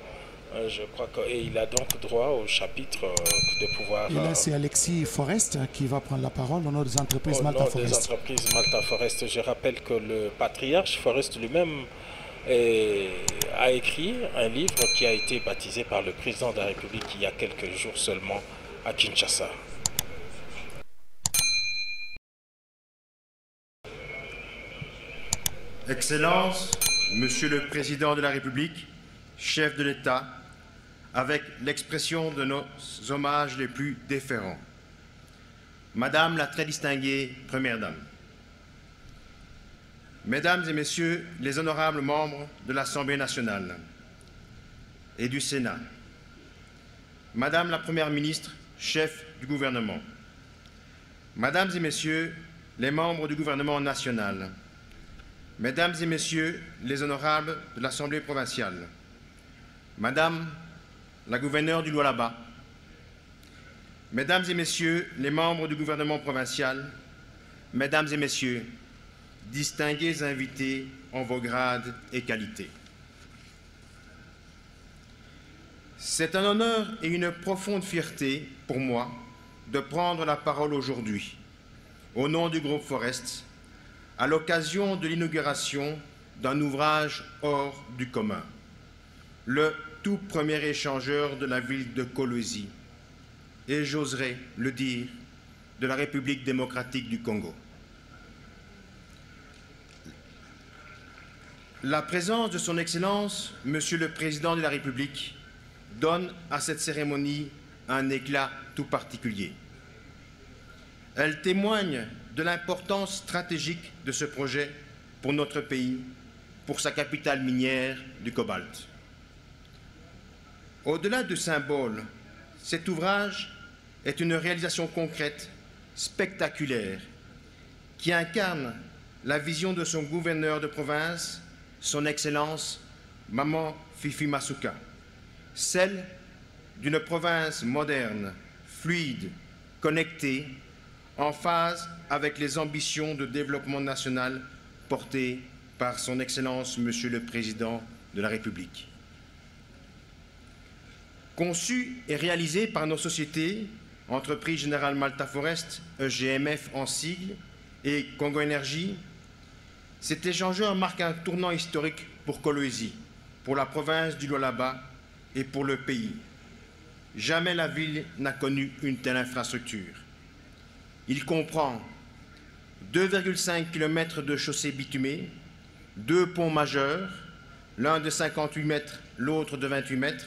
Je crois qu'il a donc droit au chapitre de pouvoir... Et là, c'est Alexis Forest qui va prendre la parole au nom des entreprises Malta Forest. Des entreprises Malta Forest. Je rappelle que le patriarche Forest lui-même a écrit un livre qui a été baptisé par le président de la République il y a quelques jours seulement à Kinshasa. Excellences, Monsieur le Président de la République, chef de l'État, avec l'expression de nos hommages les plus déférents. Madame la très distinguée Première Dame, Mesdames et Messieurs les honorables membres de l'Assemblée nationale et du Sénat, Madame la Première ministre, chef du gouvernement, Mesdames et Messieurs les membres du gouvernement national, Mesdames et Messieurs les honorables de l'Assemblée provinciale, Madame la gouverneure du Lualaba, Mesdames et Messieurs les membres du gouvernement provincial, Mesdames et Messieurs, distingués invités en vos grades et qualités. C'est un honneur et une profonde fierté pour moi de prendre la parole aujourd'hui, au nom du groupe Forest, à l'occasion de l'inauguration d'un ouvrage hors du commun, le tout premier échangeur de la ville de Kolwezi, et j'oserais le dire, de la République démocratique du Congo. La présence de son Excellence, Monsieur le Président de la République, donne à cette cérémonie un éclat tout particulier. Elle témoigne de l'importance stratégique de ce projet pour notre pays, pour sa capitale minière du cobalt. Au-delà de symbole, cet ouvrage est une réalisation concrète, spectaculaire, qui incarne la vision de son gouverneur de province, son Excellence Maman Fifi Masuka, celle d'une province moderne, fluide, connectée, en phase avec les ambitions de développement national portées par son Excellence Monsieur le Président de la République. Conçu et réalisé par nos sociétés, Entreprise Générale Malta Forest, EGMF en sigle, et Congo Énergie, cet échangeur marque un tournant historique pour Kolwezi, pour la province du Lualaba et pour le pays. Jamais la ville n'a connu une telle infrastructure. Il comprend 2,5 km de chaussées bitumées, 2 ponts majeurs, l'un de 58 mètres, l'autre de 28 mètres,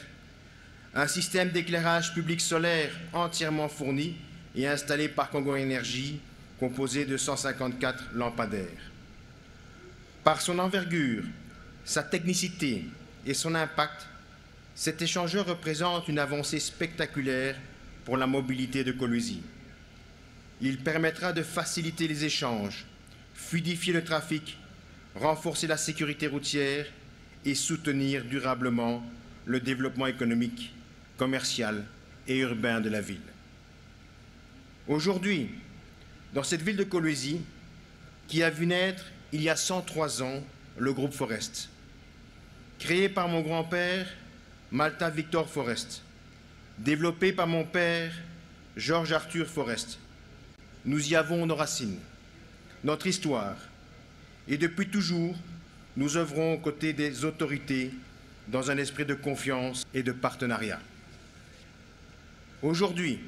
un système d'éclairage public solaire entièrement fourni et installé par Congo Énergie, composé de 154 lampadaires. Par son envergure, sa technicité et son impact, cet échangeur représente une avancée spectaculaire pour la mobilité de Kolwezi. Il permettra de faciliter les échanges, fluidifier le trafic, renforcer la sécurité routière et soutenir durablement le développement économique, commercial et urbain de la ville. Aujourd'hui, dans cette ville de Kolwezi, qui a vu naître il y a 103 ans le groupe Forest, créé par mon grand-père Malta Victor Forest, développé par mon père Georges Arthur Forest. Nous y avons nos racines, notre histoire, et depuis toujours, nous œuvrons aux côtés des autorités dans un esprit de confiance et de partenariat. Aujourd'hui,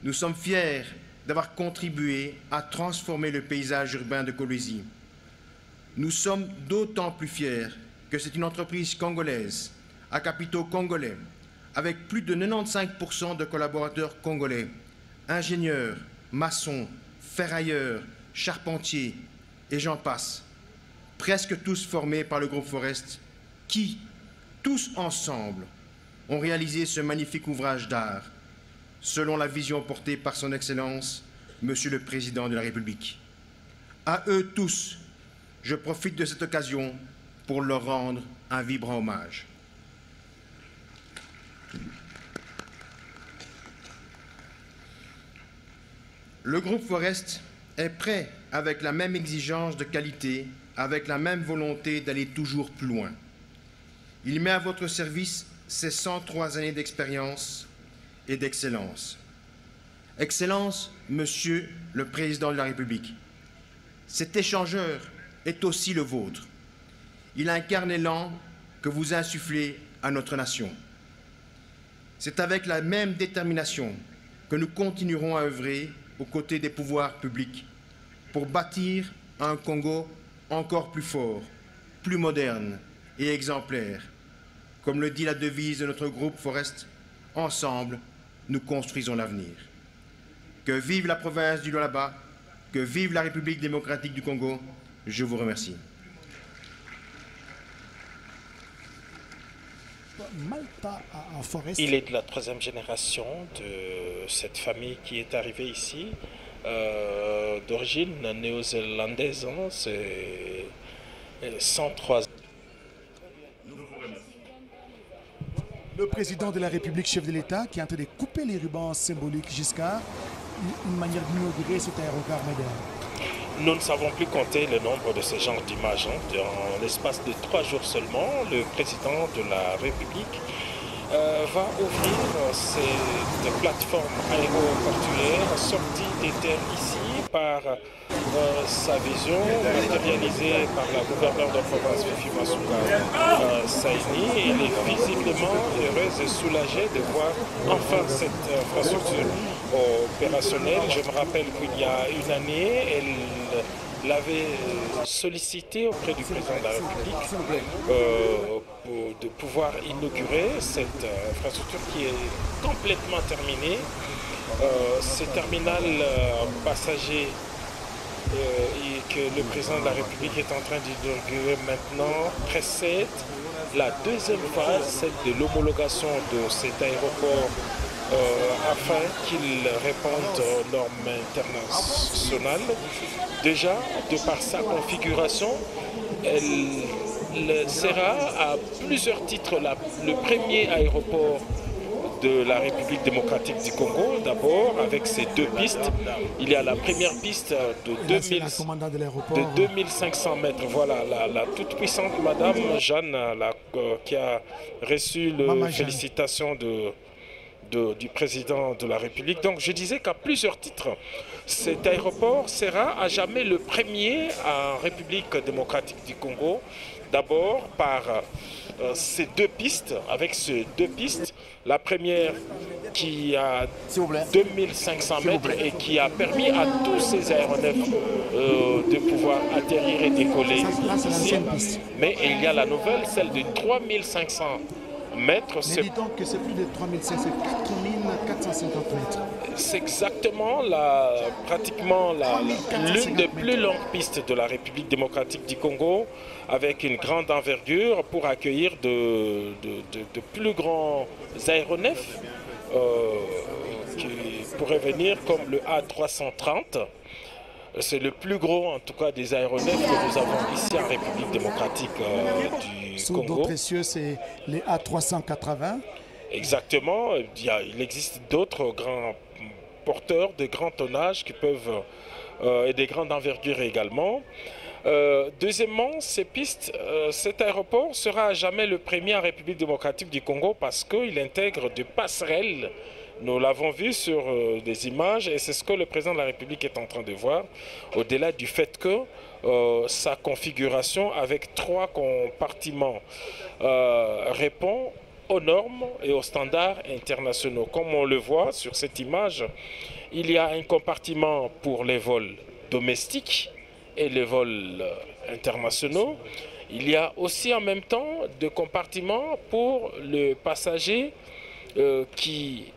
nous sommes fiers d'avoir contribué à transformer le paysage urbain de Kolwezi. Nous sommes d'autant plus fiers que c'est une entreprise congolaise, à capitaux congolais, avec plus de 95% de collaborateurs congolais, ingénieurs, maçons, ferrailleurs, charpentiers, et j'en passe, presque tous formés par le groupe Forest, qui, tous ensemble, ont réalisé ce magnifique ouvrage d'art, selon la vision portée par son Excellence, Monsieur le Président de la République. À eux tous, je profite de cette occasion pour leur rendre un vibrant hommage. Le groupe Forest est prêt avec la même exigence de qualité, avec la même volonté d'aller toujours plus loin. Il met à votre service ses 103 années d'expérience et d'excellence. Excellence, Monsieur le Président de la République, cet échangeur est aussi le vôtre. Il incarne l'élan que vous insufflez à notre nation. C'est avec la même détermination que nous continuerons à œuvrer aux côtés des pouvoirs publics pour bâtir un Congo encore plus fort, plus moderne et exemplaire. Comme le dit la devise de notre groupe Forest, ensemble, nous construisons l'avenir. Que vive la province du Lualaba, que vive la République démocratique du Congo. Je vous remercie. Il est de la 3e génération de cette famille qui est arrivée ici, d'origine néo-zélandaise, hein, c'est 103 ans. Le président de la République, chef de l'État, qui est en train de couper les rubans symboliques jusqu'à une manière d'inaugurer cet aérogare moderne. Nous ne savons plus compter le nombre de ce genre d'images. Dans l'espace de 3 jours seulement, le président de la République va ouvrir cette plateforme aéroportuaire sortie des terres ici par sa vision matérialisée par la gouverneure de province Fifi Masuka Saini. Elle est visiblement heureuse et soulagée de voir enfin cette infrastructure opérationnelle. Je me rappelle qu'il y a une année, elle l'avait sollicité auprès du président de la République de pouvoir inaugurer cette infrastructure qui est complètement terminée. Ce terminal passager et que le président de la République est en train d'inaugurer maintenant précède la 2e phase, celle de l'homologation de cet aéroport afin qu'il réponde aux normes internationales. Déjà, de par sa configuration, elle sera à plusieurs titres le premier aéroport de la République démocratique du Congo, d'abord avec ses 2 pistes. Il y a la première piste de 2500 mètres. Voilà, la toute puissante Madame Jeanne qui a reçu les félicitations du président de la République. Donc je disais qu'à plusieurs titres, cet aéroport sera à jamais le premier en République démocratique du Congo. D'abord par ces 2 pistes, avec ces 2 pistes, la première qui a 2500 mètres et qui a permis à tous ces aéronefs de pouvoir atterrir et décoller ici. Mais il y a la nouvelle, celle de 3500 mètres. Mais dis donc que c'est plus de 3500, c'est 4450 mètres. C'est exactement pratiquement l'une des plus longues pistes de la République démocratique du Congo, avec une grande envergure pour accueillir de plus grands aéronefs qui pourraient venir comme le A330. C'est le plus gros, en tout cas, des aéronefs que nous avons ici en République démocratique du Congo. D'autres précieux, c'est les A380. Exactement. Il existe d'autres grands porteurs de grands tonnages qui peuvent et des grandes envergures également. Deuxièmement, cet aéroport sera à jamais le premier en République démocratique du Congo parce qu'il intègre des passerelles. Nous l'avons vu sur des images et c'est ce que le président de la République est en train de voir, au-delà du fait que sa configuration avec 3 compartiments répond aux normes et aux standards internationaux. Comme on le voit sur cette image, il y a un compartiment pour les vols domestiques et les vols internationaux. Il y a aussi en même temps des compartiments pour les passagers qui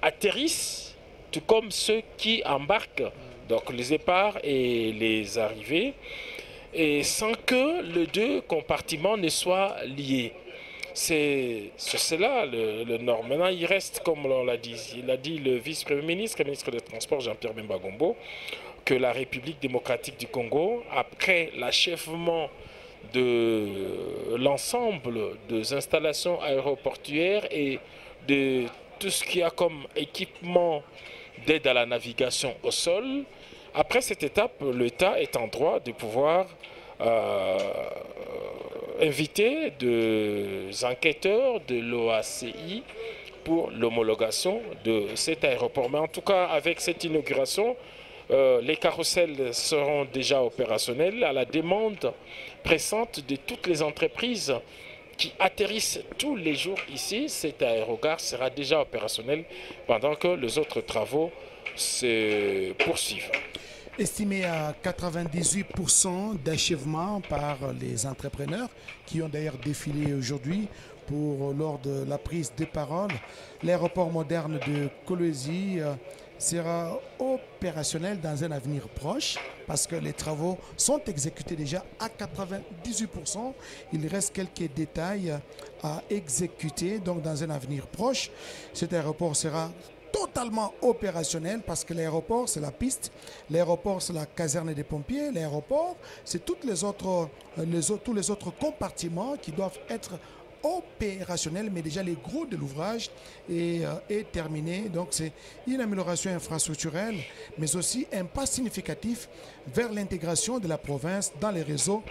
atterrissent, tout comme ceux qui embarquent, donc les départs et les arrivées, et sans que les 2 compartiments ne soient liés. C'est cela le norme. Maintenant, il reste, comme on l'a dit, il a dit le vice-premier ministre et ministre des Transports, Jean-Pierre Bemba Gombo, que la République démocratique du Congo, après l'achèvement de l'ensemble des installations aéroportuaires et de tout ce qu'il y a comme équipement d'aide à la navigation au sol, après cette étape, l'État est en droit de pouvoir inviter des enquêteurs de l'OACI pour l'homologation de cet aéroport. Mais en tout cas, avec cette inauguration, les carrousels seront déjà opérationnels à la demande pressante de toutes les entreprises qui atterrissent tous les jours ici. Cet aérogare sera déjà opérationnel pendant que les autres travaux se poursuivent. Estimé à 98% d'achèvement par les entrepreneurs qui ont d'ailleurs défilé aujourd'hui lors de la prise de parole. L'aéroport moderne de Kolwezi sera opérationnel dans un avenir proche parce que les travaux sont exécutés déjà à 98%. Il reste quelques détails à exécuter, donc dans un avenir proche. Cet aéroport sera totalement opérationnel parce que l'aéroport c'est la piste, l'aéroport c'est la caserne des pompiers, l'aéroport c'est tous les autres compartiments qui doivent être opérationnels, mais déjà les gros de l'ouvrage est terminé. Donc c'est une amélioration infrastructurelle, mais aussi un pas significatif vers l'intégration de la province dans les réseaux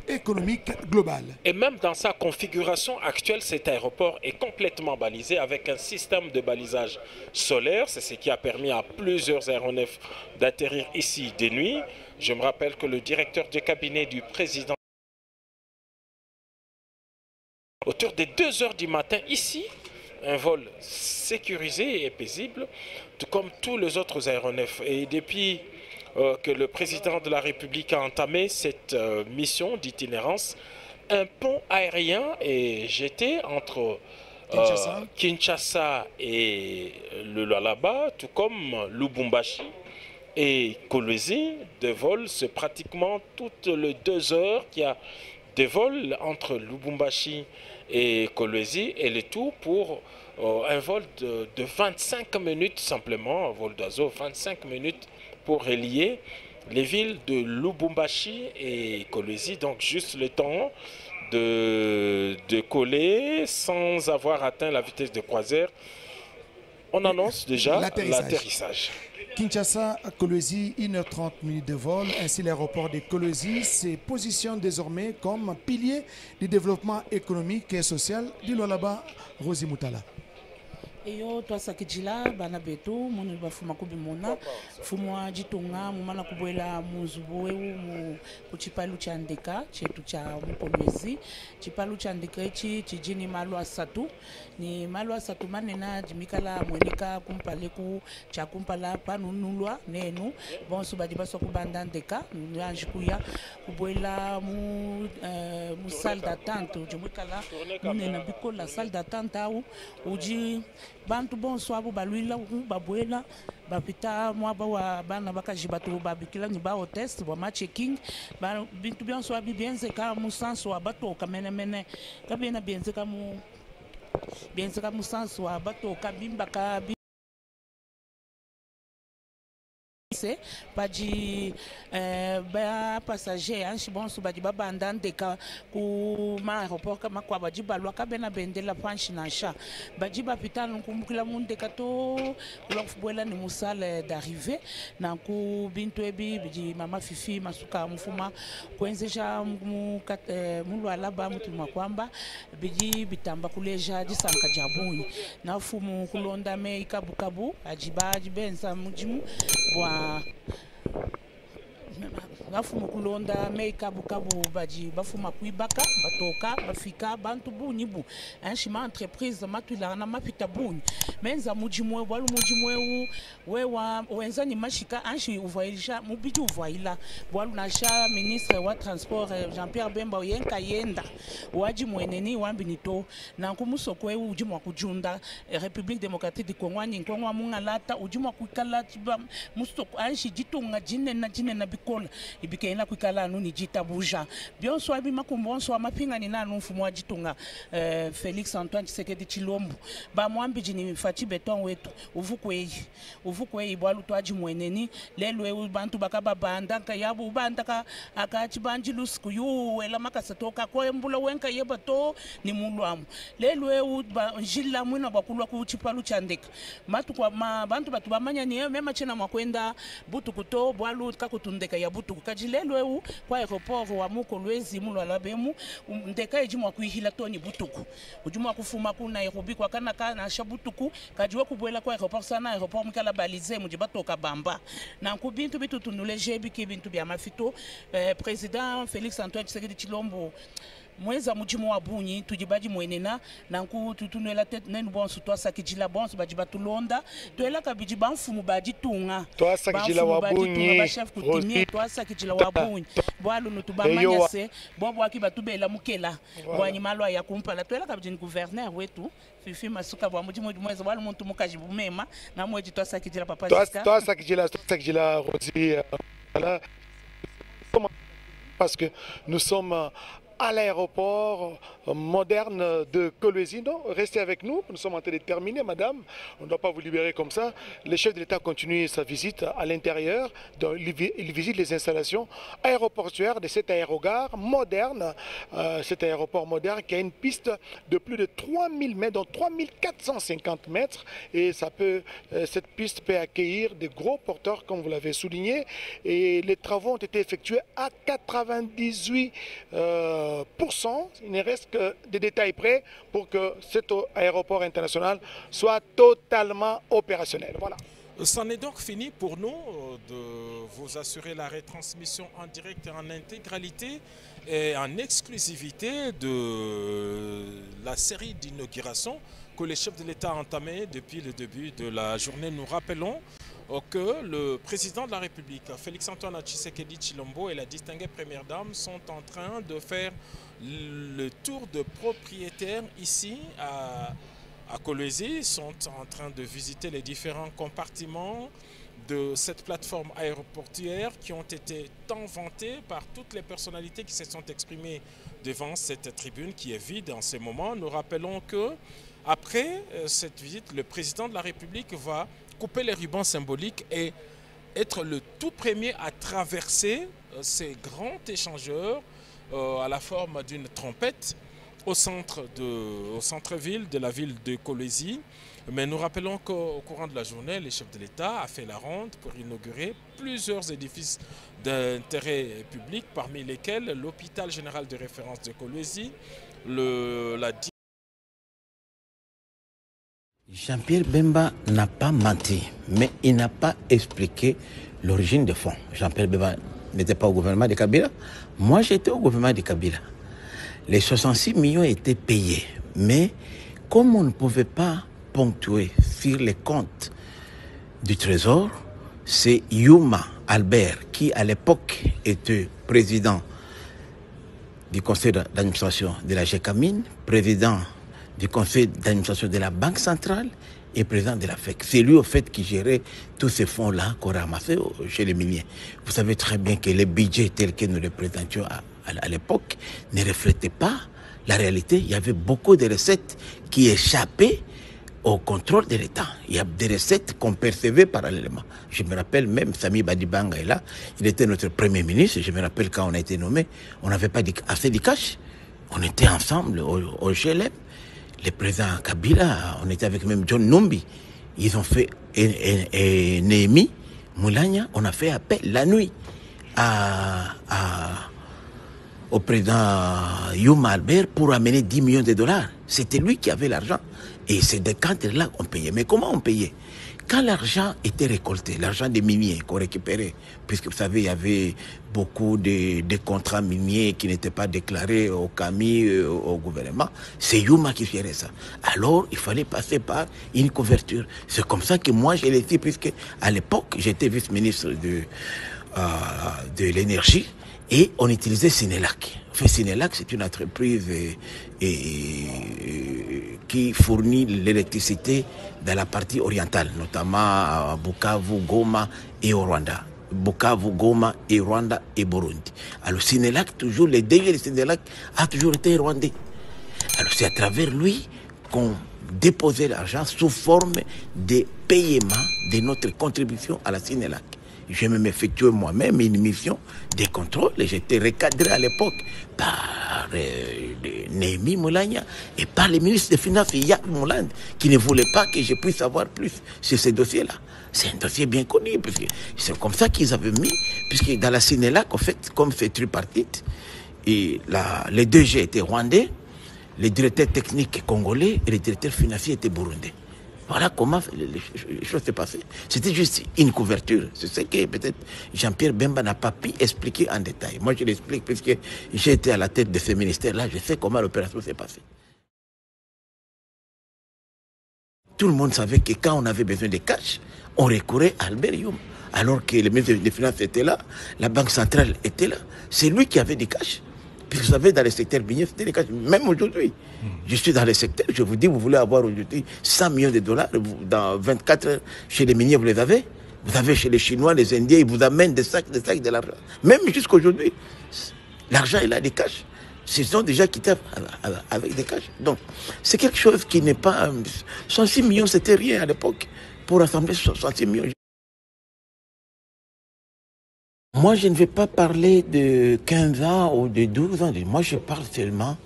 économiques globaux. Et même dans sa configuration actuelle, cet aéroport est complètement balisé avec un système de balisage solaire. C'est ce qui a permis à plusieurs aéronefs d'atterrir ici de nuit. Je me rappelle que le directeur de cabinet du président autour des 2 h du matin ici, un vol sécurisé et paisible, tout comme tous les autres aéronefs. Et depuis que le président de la République a entamé cette mission d'itinérance, un pont aérien est jeté entre Kinshasa et le Lualaba, tout comme Lubumbashi et Kolwezi. Des vols, c'est pratiquement toutes les 2 heures qu'il y a des vols entre Lubumbashi et Kolwezi, et le tout pour un vol de 25 minutes simplement, un vol d'oiseau, 25 minutes pour relier les villes de Lubumbashi et Kolwezi, donc juste le temps de coller sans avoir atteint la vitesse de croisière. On annonce déjà l'atterrissage. Kinshasa à Kolwezi, 1h30 de vol. Ainsi, l'aéroport de Kolwezi se positionne désormais comme pilier du développement économique et social du Lualaba. Rosi Moutala. Eyo twasakijila bana betu munu bafuma kubimona fumwa jitunga mumana kubwela muzubuwe mu kuchipalu cha ndeka chetu cha Kolwezi. Chipalu cha ndeka ichi chijini malu asatu ni malu asatu manena jimikala mweneka kumpaleku cha kumpala panunulwa nenu bonso badibaso kubanda ndeka nyanjikuya kubwela mu salle d'attente jimikala munena bikola salle d'attente au uji bantu bonso abo baluila babwela bapita mwaba wa bana bakajibatu babikila ni ba test ba checking ba bintu byonso abibenze ka musanso abato kamenemene kabena benze ka musanso abato kabimba ka se baji ba passager anshi bonso baji babanda ndeka ku ma aéroport kama kwa baji balwa kabena bendela panshi na sha baji bapita nkumbukila mundeka to kulofubwela ni musale d'arrivée na ku bintu ebi biji mama fifi masuka mfuma kuenzeja mulwa laba mutu makwamba biji bitamba kuleja disanka jabuni na fumu kulonda me ikabukabu ajiba jibenza mujimu bwa bafuma kulonda me ikabukabu baji bafuma kuibaka batoka bafika bantu bunyibu anshima entreprise matula na mapita bunyi menza mujimwe walu mujimwe wewa wenza ni mashika anshi uvoilisha mubiji uvoila walu nasha ministre wa transport Jean-Pierre Bemba yenka yenda waji mweneni wambinito na kumusokwe ujimwa kujunda République démocratique du Congo ni Congo mungalata ujimwa kuikala musoko anshi jitunga jine na bikola ibikaina kuikala nuni jitabuja bionso abi makumbonso amapinga ni nanu mfumo wa jitunga Félix Antoine Tshisekedi Tshilombo ba mwambi jini fati beton wetu uvukwei bwalu twaji mweneni lelwe bantu bakaba banda kayabu ubanda akachi banjilus kuyu ela makasatoka ko embula wenka yebato ni mulwamu lelwe njila mwina bakulwa ku chipalu chandeka matu kwa bantu batu bamanya ni mema chena makwenda butu kuto bwalu kakutundeka ya butu kajilelwe kwa aéroport wa Mukolwezi mulwa labemu ndeka ejimwa kuihila toni butuku ujumwa kufuma ku Nairobi kwa kana shabutuku kajiwa kubwela kwa aéroport sana aéroport mukala balize mujibatoka bamba na kubintu bitu tunuleje biki bintu bya mafito président Félix Antoine Tshisekedi Tshilombo mweza mujimu wa bunyi tujibaji mwenena na nku tutunela tete nenu bonso twasakijila bonso baji batulonda toela kabiji banfumu baji tunga twasakijila wa bunyi ba chef kutimie twasakijila wa bunyi bwalu nutubamanya se bobo akibatubela mukela bwanyi malwa ya kumpala toela kabiji gouverneur wetu fifi masuka bwa mujimu mweza bwalu muntu mukaji bumema na mweji twasakijila papa Jiska twasakijila Rosie voilà parce que nous sommes à l'aéroport moderne de Kolwezi. Non, restez avec nous, nous sommes en train de terminer, madame. On ne doit pas vous libérer comme ça. Le chef de l'État continue sa visite à l'intérieur. Il visite les installations aéroportuaires de cet aérogare moderne, cet aéroport moderne qui a une piste de plus de 3000 mètres, donc 3450 mètres. Et cette piste peut accueillir des gros porteurs, comme vous l'avez souligné. Et les travaux ont été effectués à 98%. Il ne reste que des détails près pour que cet aéroport international soit totalement opérationnel. Voilà. C'en est donc fini pour nous de vous assurer la retransmission en direct et en intégralité et en exclusivité de la série d'inauguration que le chef de l'État a entamée depuis le début de la journée. Nous rappelons que le président de la République, Félix Antoine Tshisekedi Tshilombo, et la distinguée première dame sont en train de faire le tour de propriétaires ici à Kolwezi, sont en train de visiter les différents compartiments de cette plateforme aéroportuaire qui ont été tant vantées par toutes les personnalités qui se sont exprimées devant cette tribune qui est vide en ce moment. Nous rappelons que après cette visite, le président de la République va couper les rubans symboliques et être le tout premier à traverser ces grands échangeurs à la forme d'une trompette au centre-ville de la ville de Kolwezi. Mais nous rappelons qu'au courant de la journée, le chef de l'État a fait la ronde pour inaugurer plusieurs édifices d'intérêt public, parmi lesquels l'hôpital général de référence de Kolwezi, Jean-Pierre Bemba n'a pas menti, mais il n'a pas expliqué l'origine des fonds. Jean-Pierre Bemba n'était pas au gouvernement de Kabila. Moi, j'étais au gouvernement de Kabila. Les 66 millions étaient payés. Mais comme on ne pouvait pas ponctuer sur les comptes du Trésor, c'est Yuma Albert, qui à l'époque était président du conseil d'administration de la GECAMINE, président du conseil d'administration de la Banque centrale et président de la FEC. C'est lui, au fait, qui gérait tous ces fonds-là qu'on ramassait chez les miniers. Vous savez très bien que les budgets tels que nous les présentions à l'époque ne reflétaient pas la réalité. Il y avait beaucoup de recettes qui échappaient au contrôle de l'État. Il y a des recettes qu'on percevait parallèlement. Je me rappelle même, Sami Badibanga est là, il était notre Premier ministre. Je me rappelle quand on a été nommé, on n'avait pas assez de cash. On était ensemble au GLM. Le président Kabila, on était avec même John Numbi. Ils ont fait, et Néhémie Moulania, on a fait appel la nuit au président Yuma Albert pour amener 10 millions de dollars. C'était lui qui avait l'argent. Et c'est des cadres-là qu'on payait. Mais comment on payait? Quand l'argent était récolté, l'argent des miniers qu'on récupérait, puisque vous savez, il y avait beaucoup de contrats miniers qui n'étaient pas déclarés au CAMI, au gouvernement, c'est Yuma qui gérait ça. Alors, il fallait passer par une couverture. C'est comme ça que moi, je l'ai dit, puisque à l'époque, j'étais vice-ministre de l'énergie, et on utilisait Sénélac. Enfin, Sénélac, c'est une entreprise qui fournit l'électricité dans la partie orientale, notamment à Bukavu, Goma et au Rwanda. Bukavu, Goma et Rwanda et Burundi. Alors Sénélac, toujours, les DG de Sénélac a toujours été rwandais. Alors c'est à travers lui qu'on déposait l'argent sous forme de paiement de notre contribution à la Sénélac. Je me effectué moi-même une mission de contrôle et j'étais recadré à l'époque par Néhémie Moulania et par le ministre des Finances, Yap Mouland, qui ne voulait pas que je puisse savoir plus sur ces dossiers-là. C'est un dossier bien connu, parce que c'est comme ça qu'ils avaient mis, puisque dans la Sénélac, en fait, comme c'est tripartite, et les DG étaient rwandais, les directeurs techniques congolais et les directeurs financiers étaient burundais. Voilà comment les choses s'est passées. C'était juste une couverture. C'est ce que peut-être Jean-Pierre Bemba n'a pas pu expliquer en détail. Moi, je l'explique puisque j'ai été à la tête de ce ministère-là. Je sais comment l'opération s'est passée. Tout le monde savait que quand on avait besoin de cash, on recourait à Albert Youm. Alors que le ministre des Finances était là, la Banque centrale était là. C'est lui qui avait des cash. Puis vous savez, dans le secteur minier, c'était les cash. Même aujourd'hui, je suis dans le secteur, je vous dis, vous voulez avoir aujourd'hui 100 millions de dollars, dans 24 heures, chez les miniers, vous les avez. Vous avez chez les Chinois, les Indiens, ils vous amènent des sacs de l'argent. Même jusqu'aujourd'hui, l'argent, il a des cash. Ils sont déjà quittés avec des cash. Donc, c'est quelque chose qui n'est pas... 106 millions, c'était rien à l'époque. Pour rassembler 106 millions. Moi, je ne vais pas parler de 15 ans ou de 12 ans. Moi, je parle seulement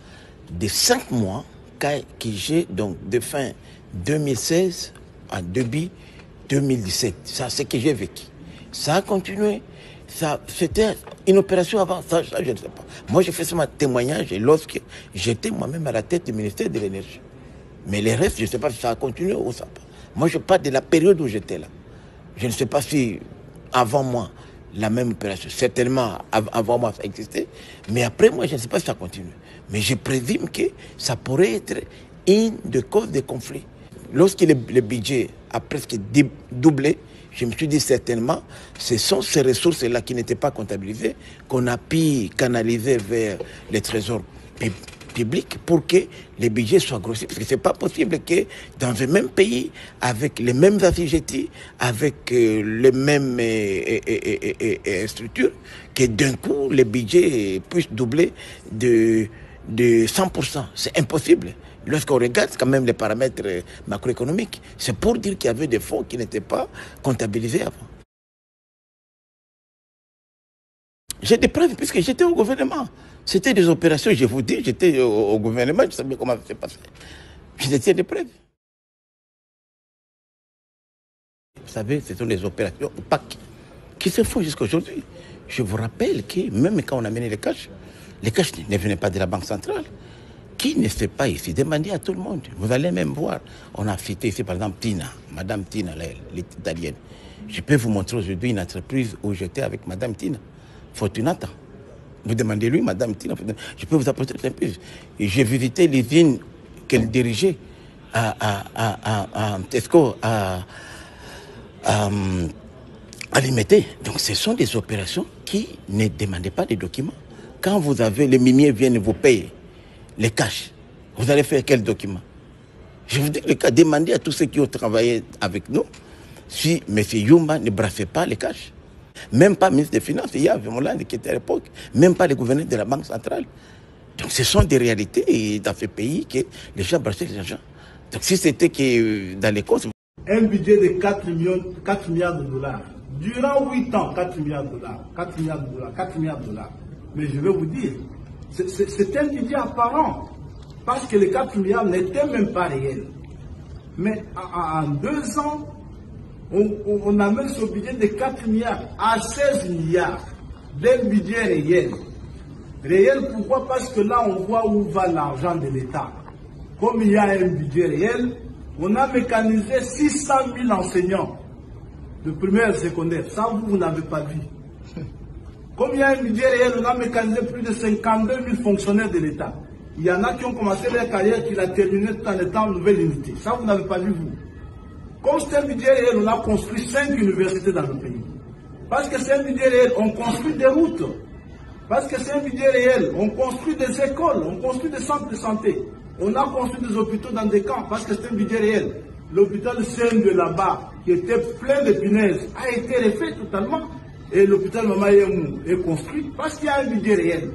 de 5 mois que j'ai, donc de fin 2016 à début 2017. Ça, c'est ce que j'ai vécu. Ça a continué. C'était une opération avant, ça, je ne sais pas. Moi, j'ai fait ce témoignage lorsque j'étais moi-même à la tête du ministère de l'Énergie. Mais les restes, je ne sais pas si ça a continué ou ça pas. Moi, je parle de la période où j'étais là. Je ne sais pas si avant moi, la même opération. Certainement, avant moi, ça existait. Mais après moi, je ne sais pas si ça continue. Mais je présume que ça pourrait être une des causes des conflits. Lorsque le budget a presque doublé, je me suis dit certainement, ce sont ces ressources-là qui n'étaient pas comptabilisées qu'on a pu canaliser vers les trésors publics pour que les budgets soient grossis. Parce que ce n'est pas possible que dans un même pays, avec les mêmes assujettis, avec les mêmes structures, que d'un coup, les budgets puissent doubler de 100%. C'est impossible. Lorsqu'on regarde quand même les paramètres macroéconomiques, c'est pour dire qu'il y avait des fonds qui n'étaient pas comptabilisés avant. J'ai des preuves puisque j'étais au gouvernement. C'était des opérations, je vous dis, j'étais au gouvernement, je savais comment ça s'est passé. J'étais des preuves. Vous savez, ce sont les opérations opaques qui se font jusqu'à aujourd'hui. Je vous rappelle que même quand on a mené les cash ne venaient pas de la Banque centrale. Qui ne sait pas ici, demandez à tout le monde. Vous allez même voir. On a cité ici, par exemple, Tina, Madame Tina, l'italienne. Je peux vous montrer aujourd'hui une entreprise où j'étais avec Madame Tina, Fortunata. Vous demandez-lui, Madame Tina, je peux vous apporter un peu. J'ai visité l'usine qu'elle dirigeait à Tesco, à Limité. Donc ce sont des opérations qui ne demandaient pas de documents. Quand vous avez, les miniers viennent vous payer les cash, vous allez faire quel document? Je vous dis le cas, demandez à tous ceux qui ont travaillé avec nous si M. Yuma ne brassait pas les cash. Même pas le ministre des Finances, il y avait Moulin qui était à l'époque, même pas le gouverneur de la Banque centrale. Donc ce sont des réalités dans ce pays que les gens brassaient l'argent. Donc si c'était que dans les causes... Un budget de 4 milliards de dollars. Durant 8 ans, 4 milliards de dollars. 4 milliards de dollars. 4 milliards de dollars. Mais je vais vous dire, c'est un budget apparent. Parce que les 4 milliards n'étaient même pas réels. Mais en 2 ans, on amène ce budget de 4 milliards à 16 milliards d'un budget réel. Réel, pourquoi? Parce que là, on voit où va l'argent de l'État. Comme il y a un budget réel, on a mécanisé 600 000 enseignants de primaire et secondaire. Ça, vous n'avez pas vu. Comme il y a un budget réel, on a mécanisé plus de 52 000 fonctionnaires de l'État. Il y en a qui ont commencé leur carrière, qui l'ont terminé tout en étant en nouvelle unité. Ça, vous n'avez pas vu, vous. Comme c'est un budget réel, on a construit 5 universités dans le pays. Parce que c'est un budget réel, on construit des routes. Parce que c'est un budget réel, on construit des écoles, on construit des centres de santé. On a construit des hôpitaux dans des camps, parce que c'est un budget réel. L'hôpital Seine de là-bas, qui était plein de punaises, a été refait totalement. Et l'hôpital Mama Yemou est construit parce qu'il y a un budget réel.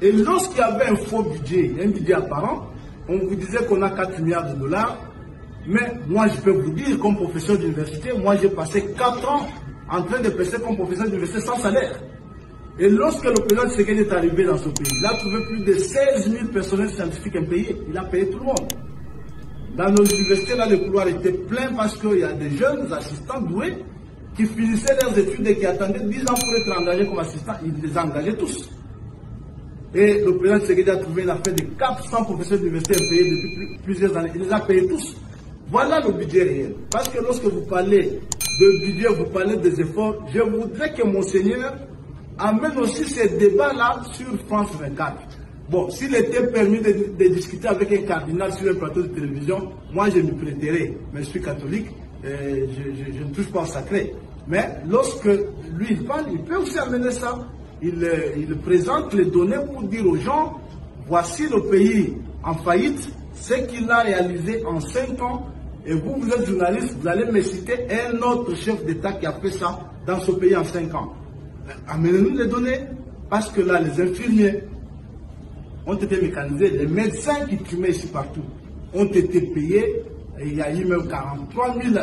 Et lorsqu'il y avait un faux budget, un budget apparent, on vous disait qu'on a 4 milliards de dollars. Mais moi, je peux vous dire, comme professeur d'université, moi j'ai passé 4 ans en train de passer comme professeur d'université sans salaire. Et lorsque le président Tshisekedi est arrivé dans ce pays, il a trouvé plus de 16 000 personnels scientifiques impayés. Il a payé tout le monde. Dans nos universités, là, les couloirs étaient pleins parce qu'il y a des jeunes assistants doués qui finissaient leurs études et qui attendaient 10 ans pour être engagés comme assistants. Ils les engageaient tous. Et le président Tshisekedi a trouvé une affaire de 400 professeurs d'université impayés depuis plusieurs années. Il les a payés tous. Voilà le budget réel. Parce que lorsque vous parlez de budget, vous parlez des efforts, je voudrais que Monseigneur amène aussi ces débats-là sur France 24. Bon, s'il était permis de discuter avec un cardinal sur un plateau de télévision, moi je m'y prêterai. Mais je suis catholique, je ne touche pas au sacré. Mais lorsque lui il parle, il peut aussi amener ça. Il présente les données pour dire aux gens, voici le pays en faillite, ce qu'il a réalisé en 5 ans. Et vous êtes journaliste, vous allez me citer un autre chef d'État qui a fait ça dans ce pays en 5 ans. Amenez-nous les données, parce que là, les infirmiers ont été mécanisés, les médecins qui tuaient ici partout ont été payés. Il y a eu même 43 000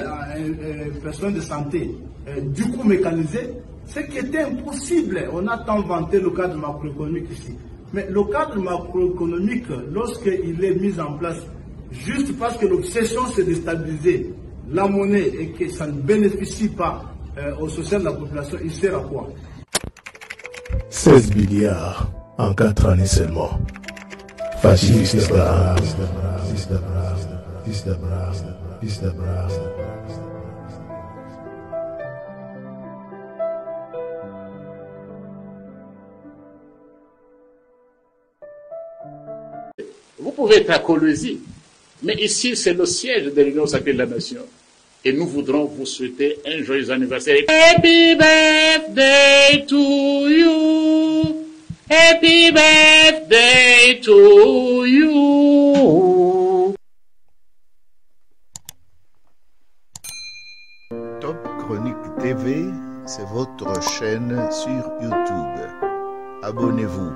personnes de santé du coup mécanisées, ce qui était impossible. On a tant vanté le cadre macroéconomique ici. Mais le cadre macroéconomique, lorsqu'il est mis en place, juste parce que l'obsession c'est de stabiliser la monnaie et que ça ne bénéficie pas au social de la population, il sert à quoi? 16 milliards en 4 années seulement. Fasciste. Vous pouvez être à Kolwezi, mais ici c'est le siège de l'Union sacrée de la nation. Et nous voudrons vous souhaiter un joyeux anniversaire. Happy birthday to you. Happy birthday to you. Top Chronique TV, c'est votre chaîne sur YouTube. Abonnez-vous.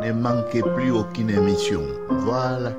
Ne manquez plus aucune émission. Voilà.